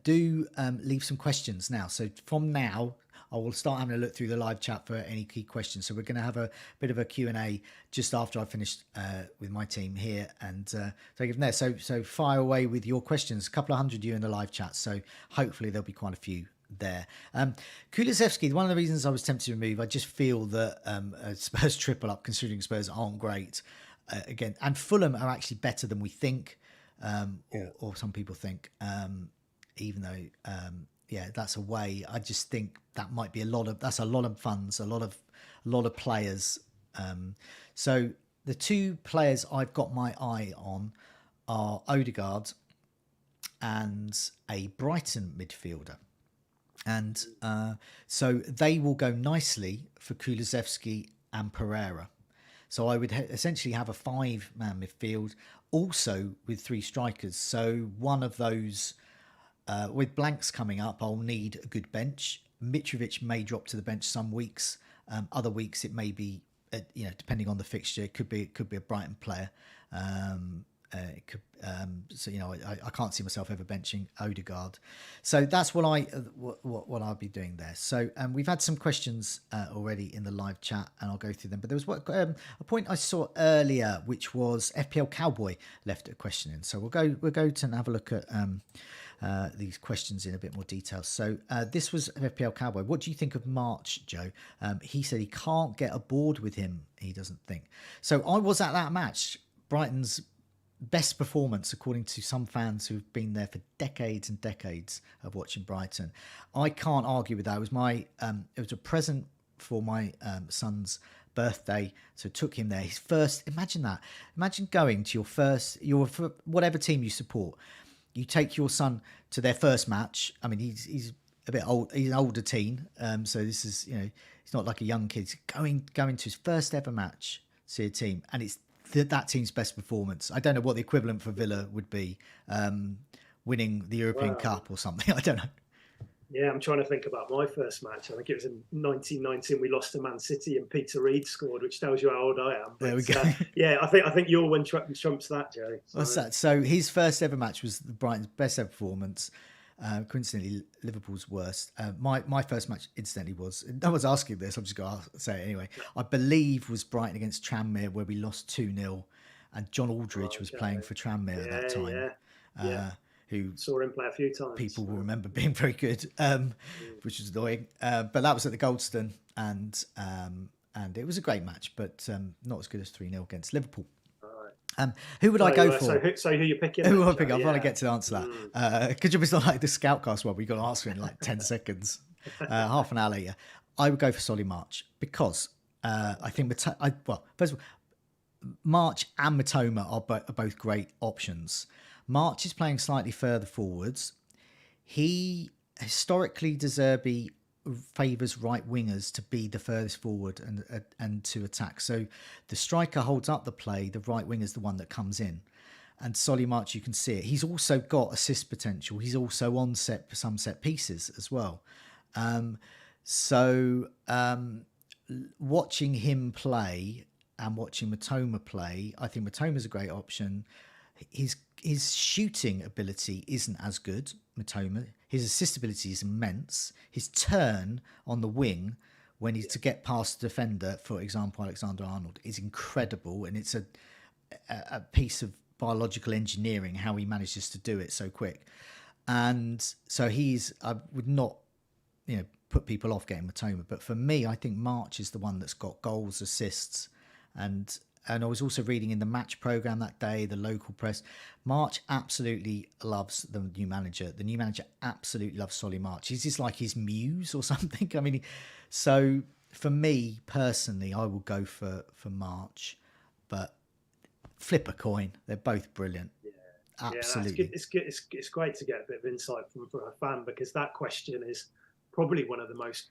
A: do leave some questions now. So from now, I will start having a look through the live chat for any key questions. So we're going to have a bit of a Q&A just after I've finished with my team here, and take it from there. So fire away with your questions. A couple of hundred of you in the live chat, so hopefully there'll be quite a few there. Kulusevski, one of the reasons I was tempted to remove, I just feel that Spurs triple up, considering Spurs aren't great again, and Fulham are actually better than we think, or some people think, even though that's away. I just think that might be a lot of funds, a lot of players. So the 2 players I've got my eye on are Odegaard and a Brighton midfielder. And so they will go nicely for Kulusevski and Pereira. So I would essentially have a 5-man midfield, also with 3 strikers. So one of those, with blanks coming up, I'll need a good bench. Mitrovic may drop to the bench some weeks. Other weeks it may be, depending on the fixture, it could be a Brighton player. It could, I can't see myself ever benching Odegaard. So that's what I'll be doing there. So we've had some questions already in the live chat, and I'll go through them. But there was a point I saw earlier, which was FPL Cowboy left a question in. So we'll go to and have a look at these questions in a bit more detail. So this was FPL Cowboy. What do you think of March, Joe? He said he can't get aboard with him. He doesn't think. So I was at that match. Brighton's best performance, according to some fans who've been there for decades and decades of watching Brighton. I can't argue with that. It was it was a present for my son's birthday, so took him there. His first, imagine that. Imagine going to your whatever team you support. You take your son to their first match. I mean, he's a bit old. He's an older teen, so this is, you know, he's not like a young kid. He's going to his first ever match, see a team, and it's that team's best performance. I don't know what the equivalent for Villa would be, winning the European Cup or something. I don't know.
B: Yeah, I'm trying to think about my first match. I think it was in 1919. We lost to Man City and Peter Reid scored, which tells you how old I am. But,
A: There we go.
B: Yeah, I think your one trumps that, Joe. So.
A: What's that? So his first ever match was Brighton's best ever performance. Coincidentally, Liverpool's worst. My first match, incidentally, was, no one's asking this, I'm just going to say it anyway. I believe was Brighton against Tranmere, where we lost 2-0, and John Aldridge was playing for Tranmere at that time.
B: Yeah.
A: Who
B: saw him play a few times.
A: People will remember being very good, which was annoying. But that was at the Goldstone, and it was a great match, but not as good as 3-0 against Liverpool. Who would I go for?
B: So who you picking?
A: Who would I pick? I want to get to answer that. Because it's not like the Scoutcast one. We got to answer in like 10 seconds, half an hour later. I would go for Solly March because I think first of all, March and Mitoma are both great options. March is playing slightly further forwards. He historically, De Zerbi favours right wingers to be the furthest forward and to attack. So the striker holds up the play, the right winger is the one that comes in. And Solly March, you can see it. He's also got assist potential. He's also on some set pieces as well. Watching him play and watching Mitoma play, I think Mitoma's a great option. His shooting ability isn't as good, Mitoma. His assist ability is immense. His turn on the wing, when he's to get past the defender, for example, Alexander-Arnold, is incredible. And it's a piece of biological engineering, how he manages to do it so quick. And so I would not, put people off getting Mitoma. But for me, I think March is the one that's got goals, assists, and I was also reading in the match programme that day, the local press, March absolutely loves the new manager. The new manager absolutely loves Solly March. He's just like his muse or something. I mean, so for me personally, I will go for March, but flip a coin. They're both brilliant. Yeah. Absolutely.
B: Yeah, it's great to get a bit of insight from a fan, because that question is probably one of the most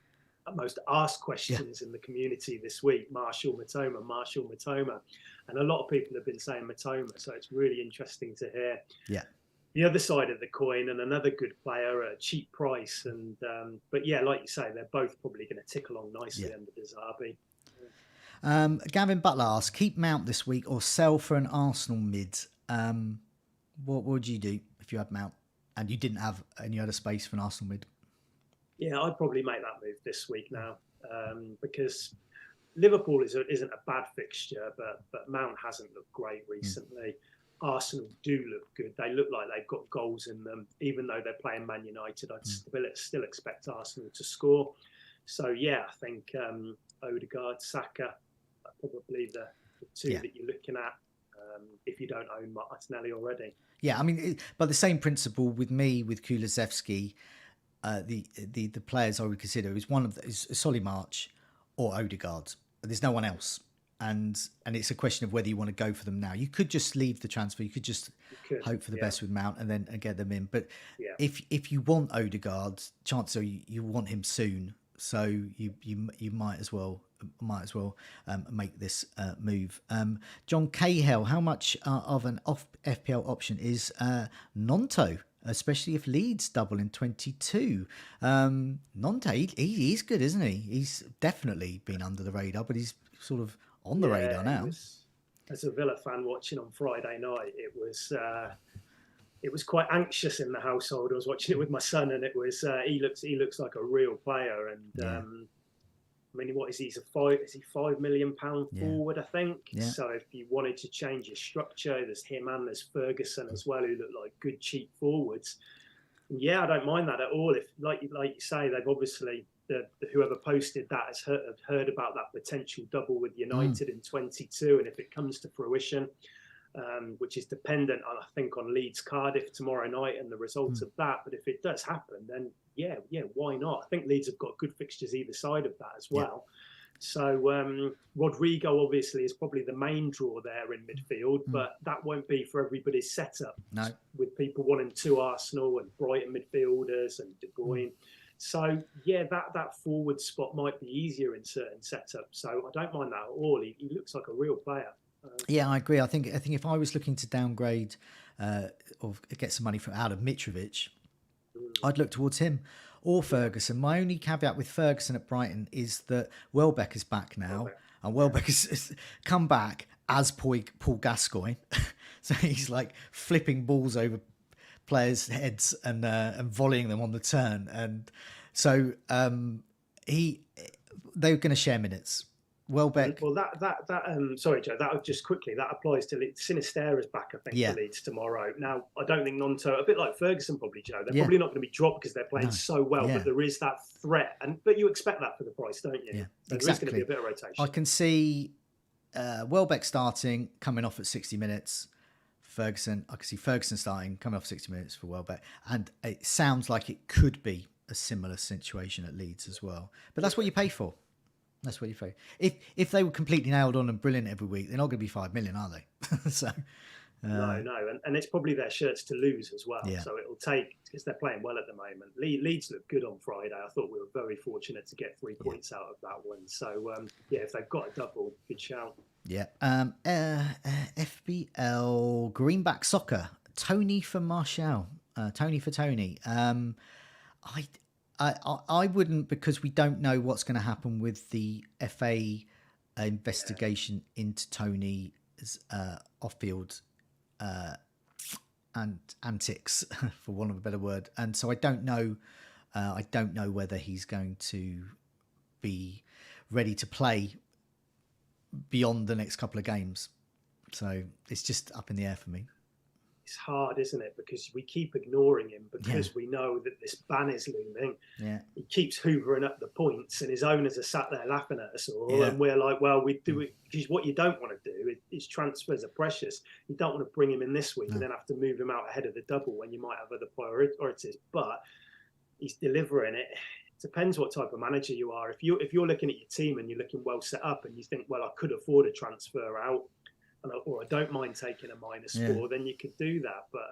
B: asked questions in the community this week. Martial Mitoma, and a lot of people have been saying Mitoma, so it's really interesting to hear the other side of the coin, and another good player at a cheap price. And but yeah, like you say, they're both probably going to tick along nicely under De Zerbi.
A: Gavin Butler asks, keep Mount this week or sell for an Arsenal mid. What would you do if you had Mount and you didn't have any other space for an Arsenal mid?
B: Yeah, I'd probably make that move this week now, because Liverpool isn't a bad fixture, but Mount hasn't looked great recently. Arsenal do look good. They look like they've got goals in them, even though they're playing Man United. I'd still expect Arsenal to score. So yeah, I think Odegaard, Saka, are probably the two that you're looking at if you don't own Martinelli already.
A: Yeah, I mean, by the same principle with me, with Kulusevski, the players I would consider is one of is Solly March or Odegaard. There's no one else, and it's a question of whether you want to go for them now. You could just leave the transfer. You could just hope for the best with Mount and then get them in. But if you want Odegaard, chances are you want him soon. So you might as well make this move. John Cahill, how much of an off FPL option is Nonto, especially if Leeds double in 22? Nonto, he's good, isn't he? He's definitely been under the radar, but he's sort of on the radar now.
B: As a Villa fan watching on Friday night, it was quite anxious in the household. I was watching it with my son, and it was he looks like a real player. And I mean, what is he? Is he £5 million forward? I think. Yeah. So if you wanted to change your structure, there's him and there's Ferguson as well, who look like good cheap forwards. And yeah, I don't mind that at all. If like you say, they've obviously whoever posted that has heard about that potential double with United in 22, and if it comes to fruition. Which is dependent, I think, on Leeds Cardiff tomorrow night and the results of that. But if it does happen, then yeah, why not? I think Leeds have got good fixtures either side of that as well. So Rodrigo obviously is probably the main draw there in midfield, but that won't be for everybody's setup. No. With people wanting two Arsenal and Brighton midfielders and De Bruyne. So yeah, that forward spot might be easier in certain setups. So I don't mind that at all. He looks like a real player.
A: Yeah, I agree. I think if I was looking to downgrade or get some money out of Mitrovic, I'd look towards him or Ferguson. My only caveat with Ferguson at Brighton is that Welbeck is back now, and Welbeck has come back as Paul Gascoigne. So he's like flipping balls over players' heads and volleying them on the turn, and so they're going to share minutes. Welbeck.
B: Well, sorry, Joe. That just quickly that applies to Sinistera's back, I think, for Leeds tomorrow. Now, I don't think Nonto, a bit like Ferguson, probably, Joe. They're probably not going to be dropped because they're playing so well, but there is that threat, but you expect that for the price, don't you?
A: Yeah,
B: so
A: exactly.
B: There is going to be a bit of rotation.
A: I can see Welbeck starting, coming off at 60 minutes. I can see Ferguson starting, coming off 60 minutes for Welbeck, and it sounds like it could be a similar situation at Leeds as well. But that's what you pay for. That's what you pay. If they were completely nailed on and brilliant every week, they're not going to be 5 million, are they? So
B: no, and it's probably their shirts to lose as well. Yeah. So it'll take, because they're playing well at the moment. Leeds looked good on Friday. I thought we were very fortunate to get 3 points out of that one. So if they've got a double, good shout.
A: Yeah. FPL Greenback Soccer. Tony for Martial. Tony for Tony. I wouldn't, because we don't know what's going to happen with the FA investigation into Tony's off-field and antics, for want of a better word. And so I don't know whether he's going to be ready to play beyond the next couple of games. So it's just up in the air for me.
B: It's hard, isn't it? Because we keep ignoring him because we know that this ban is looming.
A: Yeah.
B: He keeps hoovering up the points, and his owners are sat there laughing at us all. And we're like, well, we do it because what you don't want to do is transfers are precious. You don't want to bring him in this week and then have to move him out ahead of the double when you might have other priorities. But he's delivering it. Depends what type of manager you are. If you're looking at your team and you're looking well set up and you think, well, I could afford a transfer out, or I don't mind taking a -4, then you could do that. But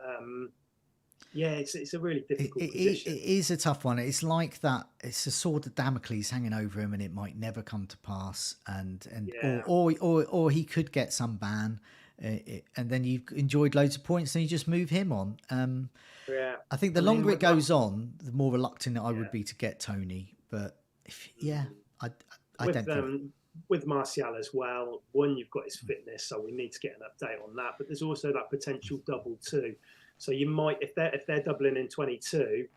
B: it's a really difficult position.
A: It is a tough one. It's like that. It's a sword of Damocles hanging over him, and it might never come to pass. Or he could get some ban, and then you've enjoyed loads of points, and you just move him on. I think the longer it goes on, the more reluctant I would be to get Tony. But I don't think.
B: With Martial as well, you've got his fitness, so we need to get an update on that. But there's also that potential double too. So you might, if they're doubling in 22,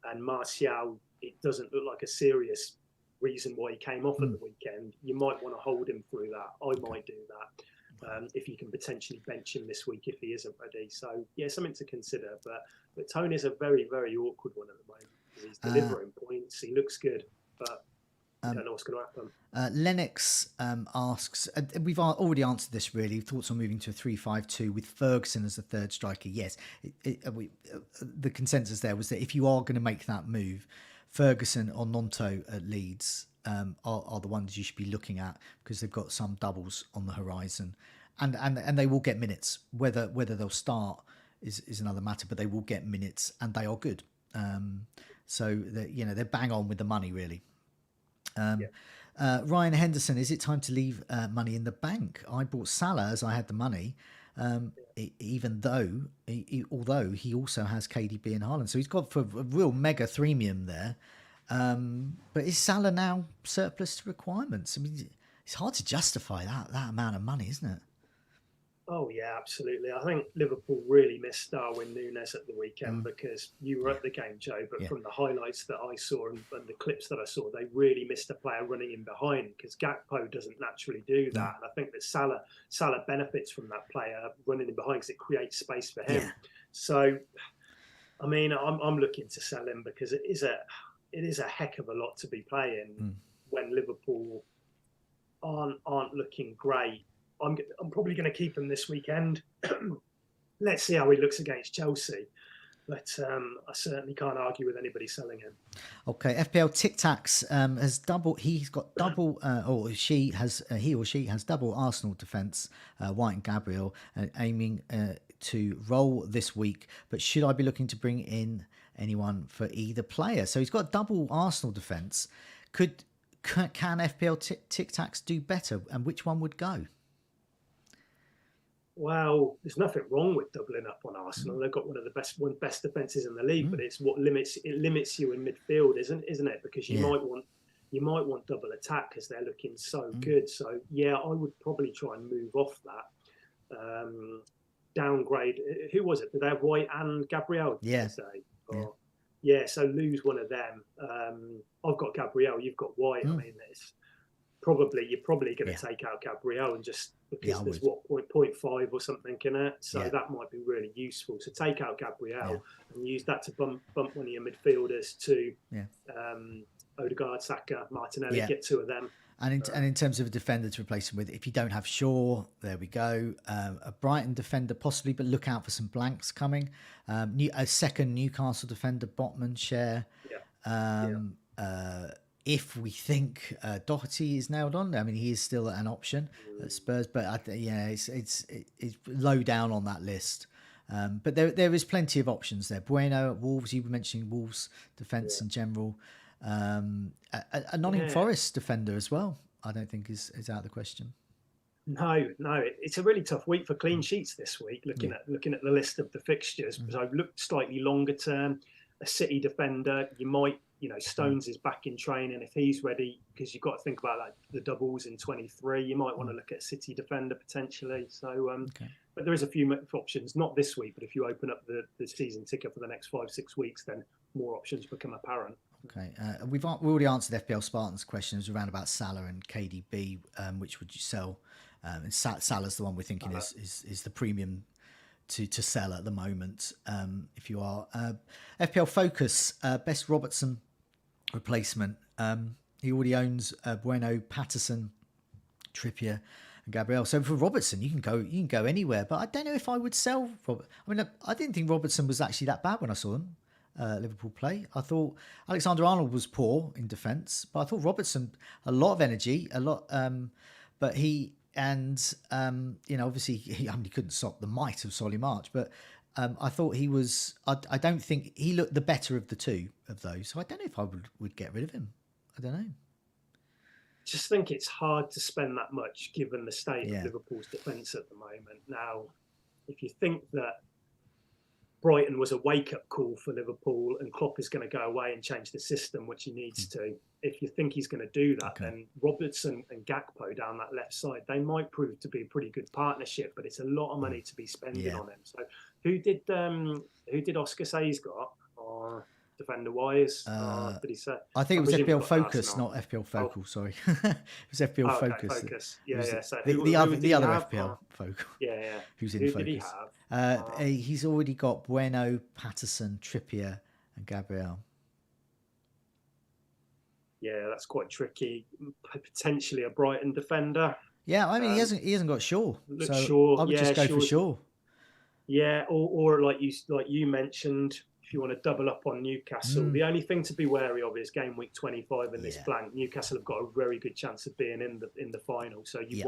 B: and Martial, it doesn't look like a serious reason why he came off at the weekend, you might want to hold him through that. I might do that if you can potentially bench him this week if he isn't ready. So something to consider. But Tony's a very, very awkward one at the moment. He's delivering points. He looks good, but I don't know what's going to happen.
A: Lennox asks, we've already answered this really, thoughts on moving to a 3-5-2 with Ferguson as the third striker. Yes, the consensus there was that if you are going to make that move, Ferguson or Nonto at Leeds are the ones you should be looking at, because they've got some doubles on the horizon, and they will get minutes. Whether they'll start is another matter, but they will get minutes and they are good. So they're bang on with the money really. Ryan Henderson, is it time to leave money in the bank? I bought Salah as I had the money, even though although he also has KDB and Haaland, so he's got for a real mega threemium there. But is Salah now surplus to requirements? I mean, it's hard to justify that amount of money, isn't it?
B: Oh, yeah, absolutely. I think Liverpool really missed Darwin Núñez at the weekend because you were at the game, Joe, but from the highlights that I saw and the clips that I saw, they really missed a player running in behind, because Gakpo doesn't naturally do that. And I think that Salah benefits from that player running in behind because it creates space for him. So, I mean, I'm looking to sell him because it is a heck of a lot to be playing when Liverpool aren't looking great. I'm probably going to keep him this weekend. Let's see how he looks against Chelsea. but I certainly can't argue with anybody selling him.
A: Okay, FPL Tic Tacs has double. He's got double, or she has. He or she has double Arsenal defence. White and Gabriel aiming to roll this week. But should I be looking to bring in anyone for either player? So he's got double Arsenal defence. Can FPL Tic Tacs do better? And which one would go?
B: Well, there's nothing wrong with doubling up on Arsenal. They've got one of the best defences in the league, but it's what limits you in midfield, isn't it? Because you might want double attack because they're looking so good. So yeah, I would probably try and move off that. Downgrade. Who was it? Did they have White and Gabriel?
A: Yeah.
B: Yeah. So lose one of them. I've got Gabriel. You've got White. I mean, you're probably going to take out Gabriel and just because there's 0.5 or something in it, so that might be really useful. So take out Gabriel and use that to bump one of your midfielders to Odegaard, Saka, Martinelli. Get two of them.
A: And in terms of a defender to replace him with, if you don't have Shaw, there we go. A Brighton defender possibly, but look out for some blanks coming. A second Newcastle defender, Botman, share. If we think Doherty is nailed on, I mean, he is still an option at Spurs, but it's low down on that list. But there is plenty of options there. Bueno at Wolves, you were mentioning Wolves defence in general. A Nottingham Forest defender as well, I don't think is out of the question.
B: No, it's a really tough week for clean sheets this week. Looking at the list of the fixtures, because I've looked slightly longer term. A City defender, you might. Stones is back in training if he's ready, because you've got to think about the doubles in 23. You might want to look at a City defender potentially. So, but there is a few options, not this week, but if you open up the season ticker for the next 5-6 weeks, then more options become apparent.
A: Okay, we already answered FPL Spartans' questions around about Salah and KDB. Which would you sell? And Salah's the one we're thinking is the premium to sell at the moment. If you are FPL Focus, best Robertson replacement. He already owns Bueno, Patterson, Trippier, and Gabriel. So for Robertson, you can go anywhere. But I don't know if I would sell. I mean, I didn't think Robertson was actually that bad when I saw him Liverpool play. I thought Alexander-Arnold was poor in defence, but I thought Robertson a lot of energy, but he. And, obviously he couldn't stop the might of Solly March, but I thought he was, I don't think he looked the better of the two of those. So I don't know if I would get rid of him. I don't know.
B: Just think it's hard to spend that much given the state of Liverpool's defence at the moment. Now, if you think that Brighton was a wake-up call for Liverpool and Klopp is going to go away and change the system, which he needs to. If you think he's going to do that, then Robertson and Gakpo down that left side, they might prove to be a pretty good partnership, but it's a lot of money to be spending on them. So who did Oscar say he's got? Or defender-wise? Did he say?
A: I think it was FPL Focus, not FPL Focal, sorry. It was FPL Focus.
B: Focus. Yeah. So
A: the other FPL Focal.
B: Yeah.
A: Who's in
B: who
A: Focus?
B: Did he have?
A: He's already got Bueno, Patterson, Trippier, and Gabriel.
B: Yeah, that's quite tricky. Potentially a Brighton defender.
A: Yeah, I mean he hasn't got Shaw. So
B: Shaw.
A: I would just go for Shaw.
B: Yeah, or like you mentioned, if you want to double up on Newcastle, the only thing to be wary of is game week 25 in this blank. Newcastle have got a very good chance of being in the final. So you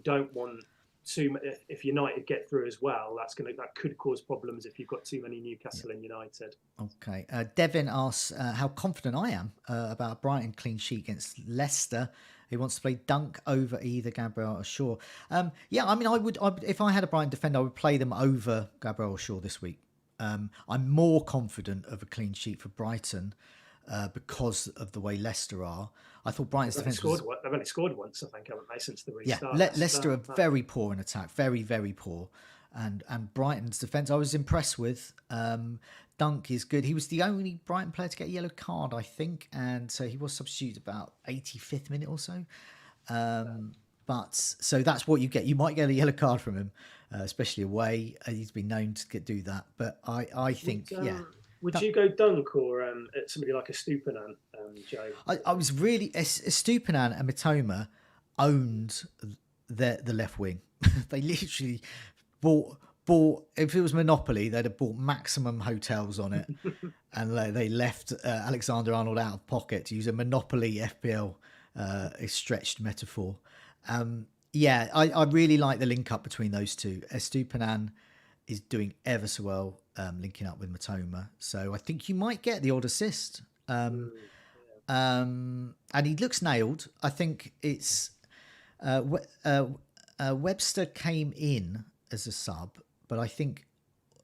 B: don't want too. If United get through as well, that could cause problems if you've got too many Newcastle and United.
A: Okay, Devin asks how confident I am about a Brighton clean sheet against Leicester. He wants to play Dunk over either Gabriel or Shaw. I mean, I would if I had a Brighton defender, I would play them over Gabriel or Shaw this week. I'm more confident of a clean sheet for Brighton because of the way Leicester are. I thought Brighton's defence
B: they've only scored once, I think, haven't they, since the restart?
A: Yeah, Leicester are very poor in attack, very, very poor. And Brighton's defence, I was impressed with. Dunk is good. He was the only Brighton player to get a yellow card, I think, and so he was substituted about 85th minute or so. But so that's what you get. You might get a yellow card from him, especially away. He's been known to do that. But I think,
B: Would you go Dunk or somebody like a Stupinan, Joe?
A: I was really Stupinan and Mitoma owned the left wing. They literally bought bought, if it was Monopoly, they'd have bought Maximum Hotels on it, and they left Alexander Arnold out of pocket to use a Monopoly FPL, a stretched metaphor. Yeah, I really like the link up between those two. Estupinan is doing ever so well, linking up with Mitoma, so I think you might get the odd assist. And he looks nailed. I think it's Webster came in as a sub, but I think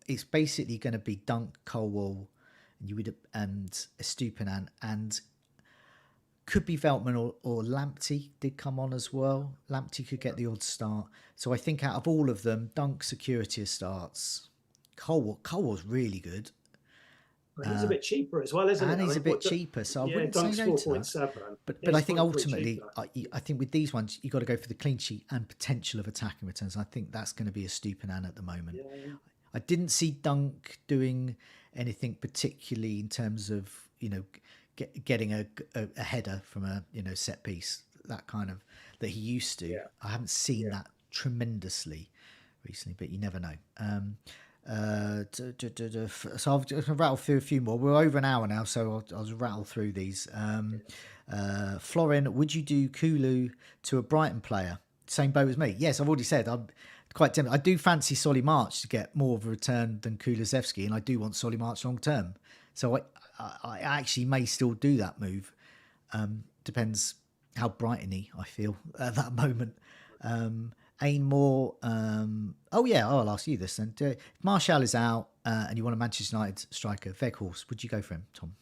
A: it's basically going to be Dunk, Colwell, and Estupinan, and could be Veltman or Lamptey did come on as well. Lamptey could get the odd start. So I think out of all of them, Dunk security starts. Colwell's really good.
B: But he's a bit cheaper as well, isn't he?
A: And he's a bit cheaper, so I wouldn't
B: Dunk's
A: say no to that.
B: 4.7.
A: But I think ultimately, I think with these ones, you've got to go for the clean sheet and potential of attacking returns. I think that's going to be a Estupinan at the moment.
B: Yeah.
A: I didn't see Dunk doing anything particularly in terms of, getting a header from a set piece, that kind of that he used to.
B: Yeah.
A: I haven't seen that tremendously recently, but you never know. So I'll just rattle through a few more. We're over an hour now, so I'll just rattle through these. Florin, would you do Kulu to a Brighton player? Same boat as me. Yes, I've already said I'm quite tempted. I do fancy Solly March to get more of a return than Kulusevski, and I do want Solly March long term. So I actually may still do that move. Depends how Brighton-y I feel at that moment. Ain Moore. I'll ask you this then. If Martial is out and you want a Manchester United striker, Weghorst, would you go for him, Tom?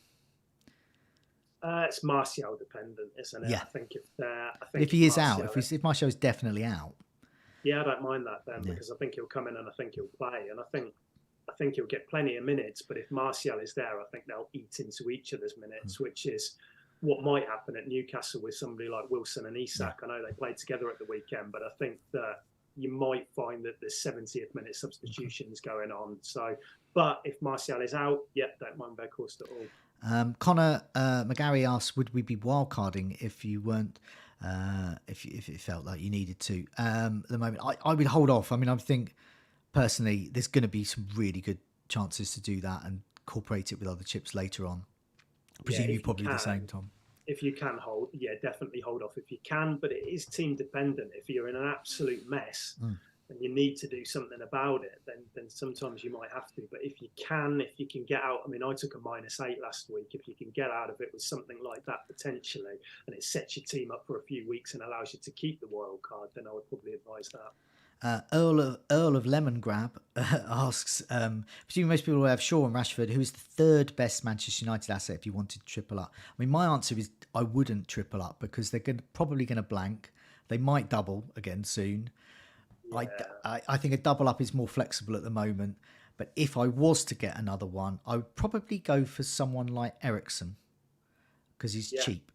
B: It's Martial dependent, isn't it?
A: Yeah.
B: I think
A: if he is out, if Martial is definitely out,
B: yeah, I don't mind that then because I think he'll come in and I think he'll play, and I think he'll get plenty of minutes. But if Martial is there, I think they'll eat into each other's minutes, which is what might happen at Newcastle with somebody like Wilson and Isak. I know they played together at the weekend, but I think that you might find that there's 70th minute substitutions going on. So, but if Martial is out, don't mind Weghorst at all.
A: Connor McGarry asks, would we be wildcarding if you weren't, if it felt like you needed to? At the moment, I would hold off. I mean, I think personally, there's going to be some really good chances to do that and incorporate it with other chips later on. I presume you probably the same, Tom.
B: If you can hold, definitely hold off if you can. But it is team dependent. If you're in an absolute mess and you need to do something about it, then sometimes you might have to. But if you can get out, I mean, I took a -8 last week. If you can get out of it with something like that potentially, and it sets your team up for a few weeks and allows you to keep the wild card, then I would probably advise that.
A: Earl of Lemongrab asks, presumably most people will have Shaw and Rashford, who is the third best Manchester United asset if you wanted to triple up. I mean, my answer is I wouldn't triple up because they're probably going to blank. They might double again soon. Yeah. I think a double up is more flexible at the moment. But if I was to get another one, I would probably go for someone like Eriksen because he's cheap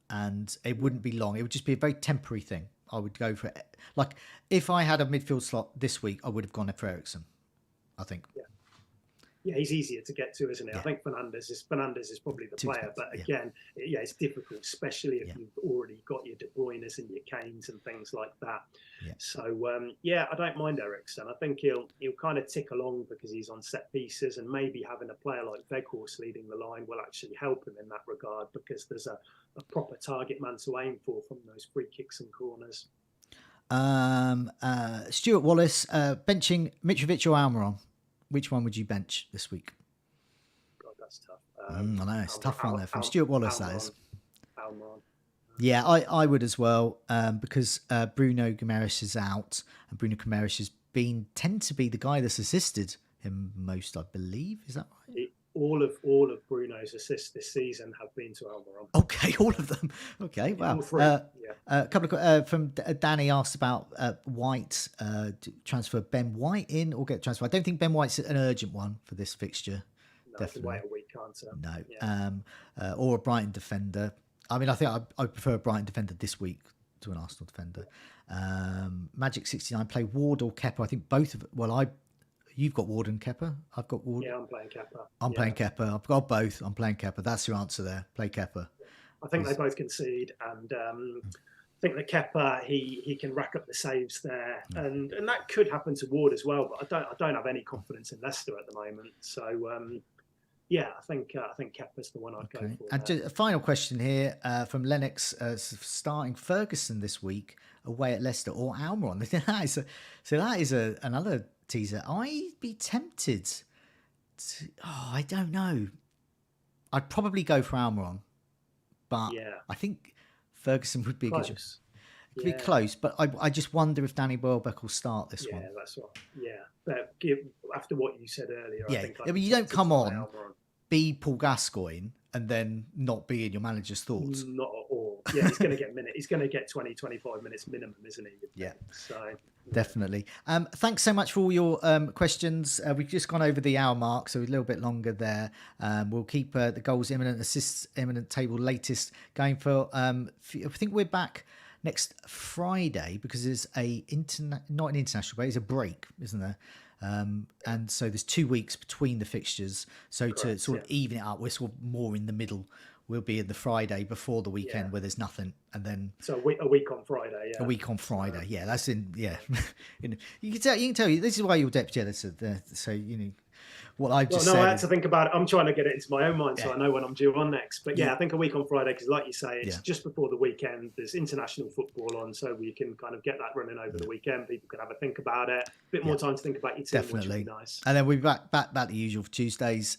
A: and it wouldn't be long. It would just be a very temporary thing. I would go for it. Like if I had a midfield slot this week, I would have gone for Eriksen, I think.
B: Yeah, he's easier to get to, isn't it? I think Fernandes is probably the player, but again, it's difficult, especially if you've already got your De Bruynes and your Kanes and things like that. Yeah. So I don't mind Eriksen. I think he'll kind of tick along because he's on set pieces, and maybe having a player like Weghorst leading the line will actually help him in that regard because there's a proper target man to aim for from those free kicks and corners.
A: Stuart Wallace, benching Mitrovic or Almiron? Which one would you bench this week?
B: God, that's tough.
A: I know, it's a tough one there. From Stuart Wallace, that is.
B: Almiron.
A: Yeah, I would as well, because Bruno Guimaraes is out, and Bruno Guimaraes has tend to be the guy that's assisted him most, I believe. Is that right?
B: All of Bruno's assists this season have been to Almiron.
A: Okay, all of them. Okay, wow. A couple of from Danny asked about White, transfer Ben White in or get transferred. I don't think Ben White's an urgent one for this fixture.
B: No, definitely. Wait a week, can't it?
A: No. Yeah. Or a Brighton defender. I mean, I think I prefer a Brighton defender this week to an Arsenal defender. Magic 69 play Ward or Kepa. I think both of it. Well, you've got Ward and Kepa. I've got Ward.
B: Yeah, I'm playing Kepa.
A: I'm playing Kepa. I've got both. I'm playing Kepa. That's your answer there. Play Kepa.
B: I think they both concede, and think that Kepa, he can rack up the saves there, and that could happen to Ward as well. But I don't have any confidence in Leicester at the moment. So yeah, I think Kepa's the one I'd go for.
A: And just a final question here from Lennox: starting Ferguson this week away at Leicester or Almiron? That is another teaser. I'd be tempted. I don't know. I'd probably go for Almiron, but I think Ferguson would be
B: close.
A: a good. Could be close, but I just wonder if Danny Welbeck will start this one.
B: Yeah, that's right. Yeah, but after what you said earlier, I think
A: I mean, you don't come on, be Paul Gascoigne, and then not be in your manager's thoughts.
B: Not at all. Yeah, he's going to get minutes. He's going to get 20, 25 minutes minimum, isn't he?
A: Yeah.
B: So
A: definitely. Thanks so much for all your questions. We've just gone over the hour mark, so a little bit longer there. We'll keep the goals imminent, assists imminent table latest going for. I think we're back next Friday because there's not an international break, it's a break, isn't there? And so there's 2 weeks between the fixtures. So to sort of even it up, we're sort of more in the middle. We'll be in the Friday before the weekend where there's nothing, and then
B: so a week on Friday. Yeah,
A: a week on Friday. Yeah, that's in. Yeah, you can tell. This is why you're deputy editor. So you know what I've just said.
B: I had to think about it. I'm trying to get it into my own mind so I know when I'm due on next. But I think a week on Friday because, like you say, it's just before the weekend. There's international football on, so we can kind of get that running over the weekend. People can have a think about it. A bit more time to think about your team, which would be nice.
A: And then we'll be back the usual for Tuesdays,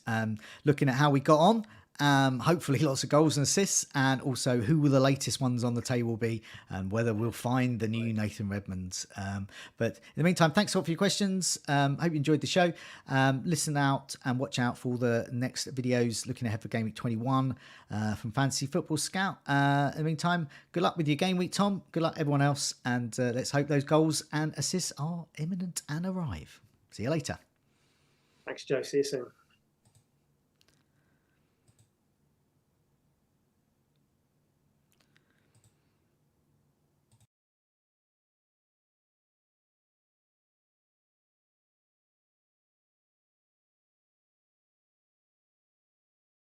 A: looking at how we got on. Hopefully lots of goals and assists, and also who will the latest ones on the table be, and whether we'll find the new Nathan Redmonds. But in the meantime, thanks a lot for your questions. Hope you enjoyed the show. Listen out and watch out for all the next videos looking ahead for Gameweek 21 from Fantasy Football Scout. In the meantime, good luck with your game week, Tom. Good luck everyone else, and let's hope those goals and assists are imminent and arrive. See you later.
B: Thanks, Joe. See you soon.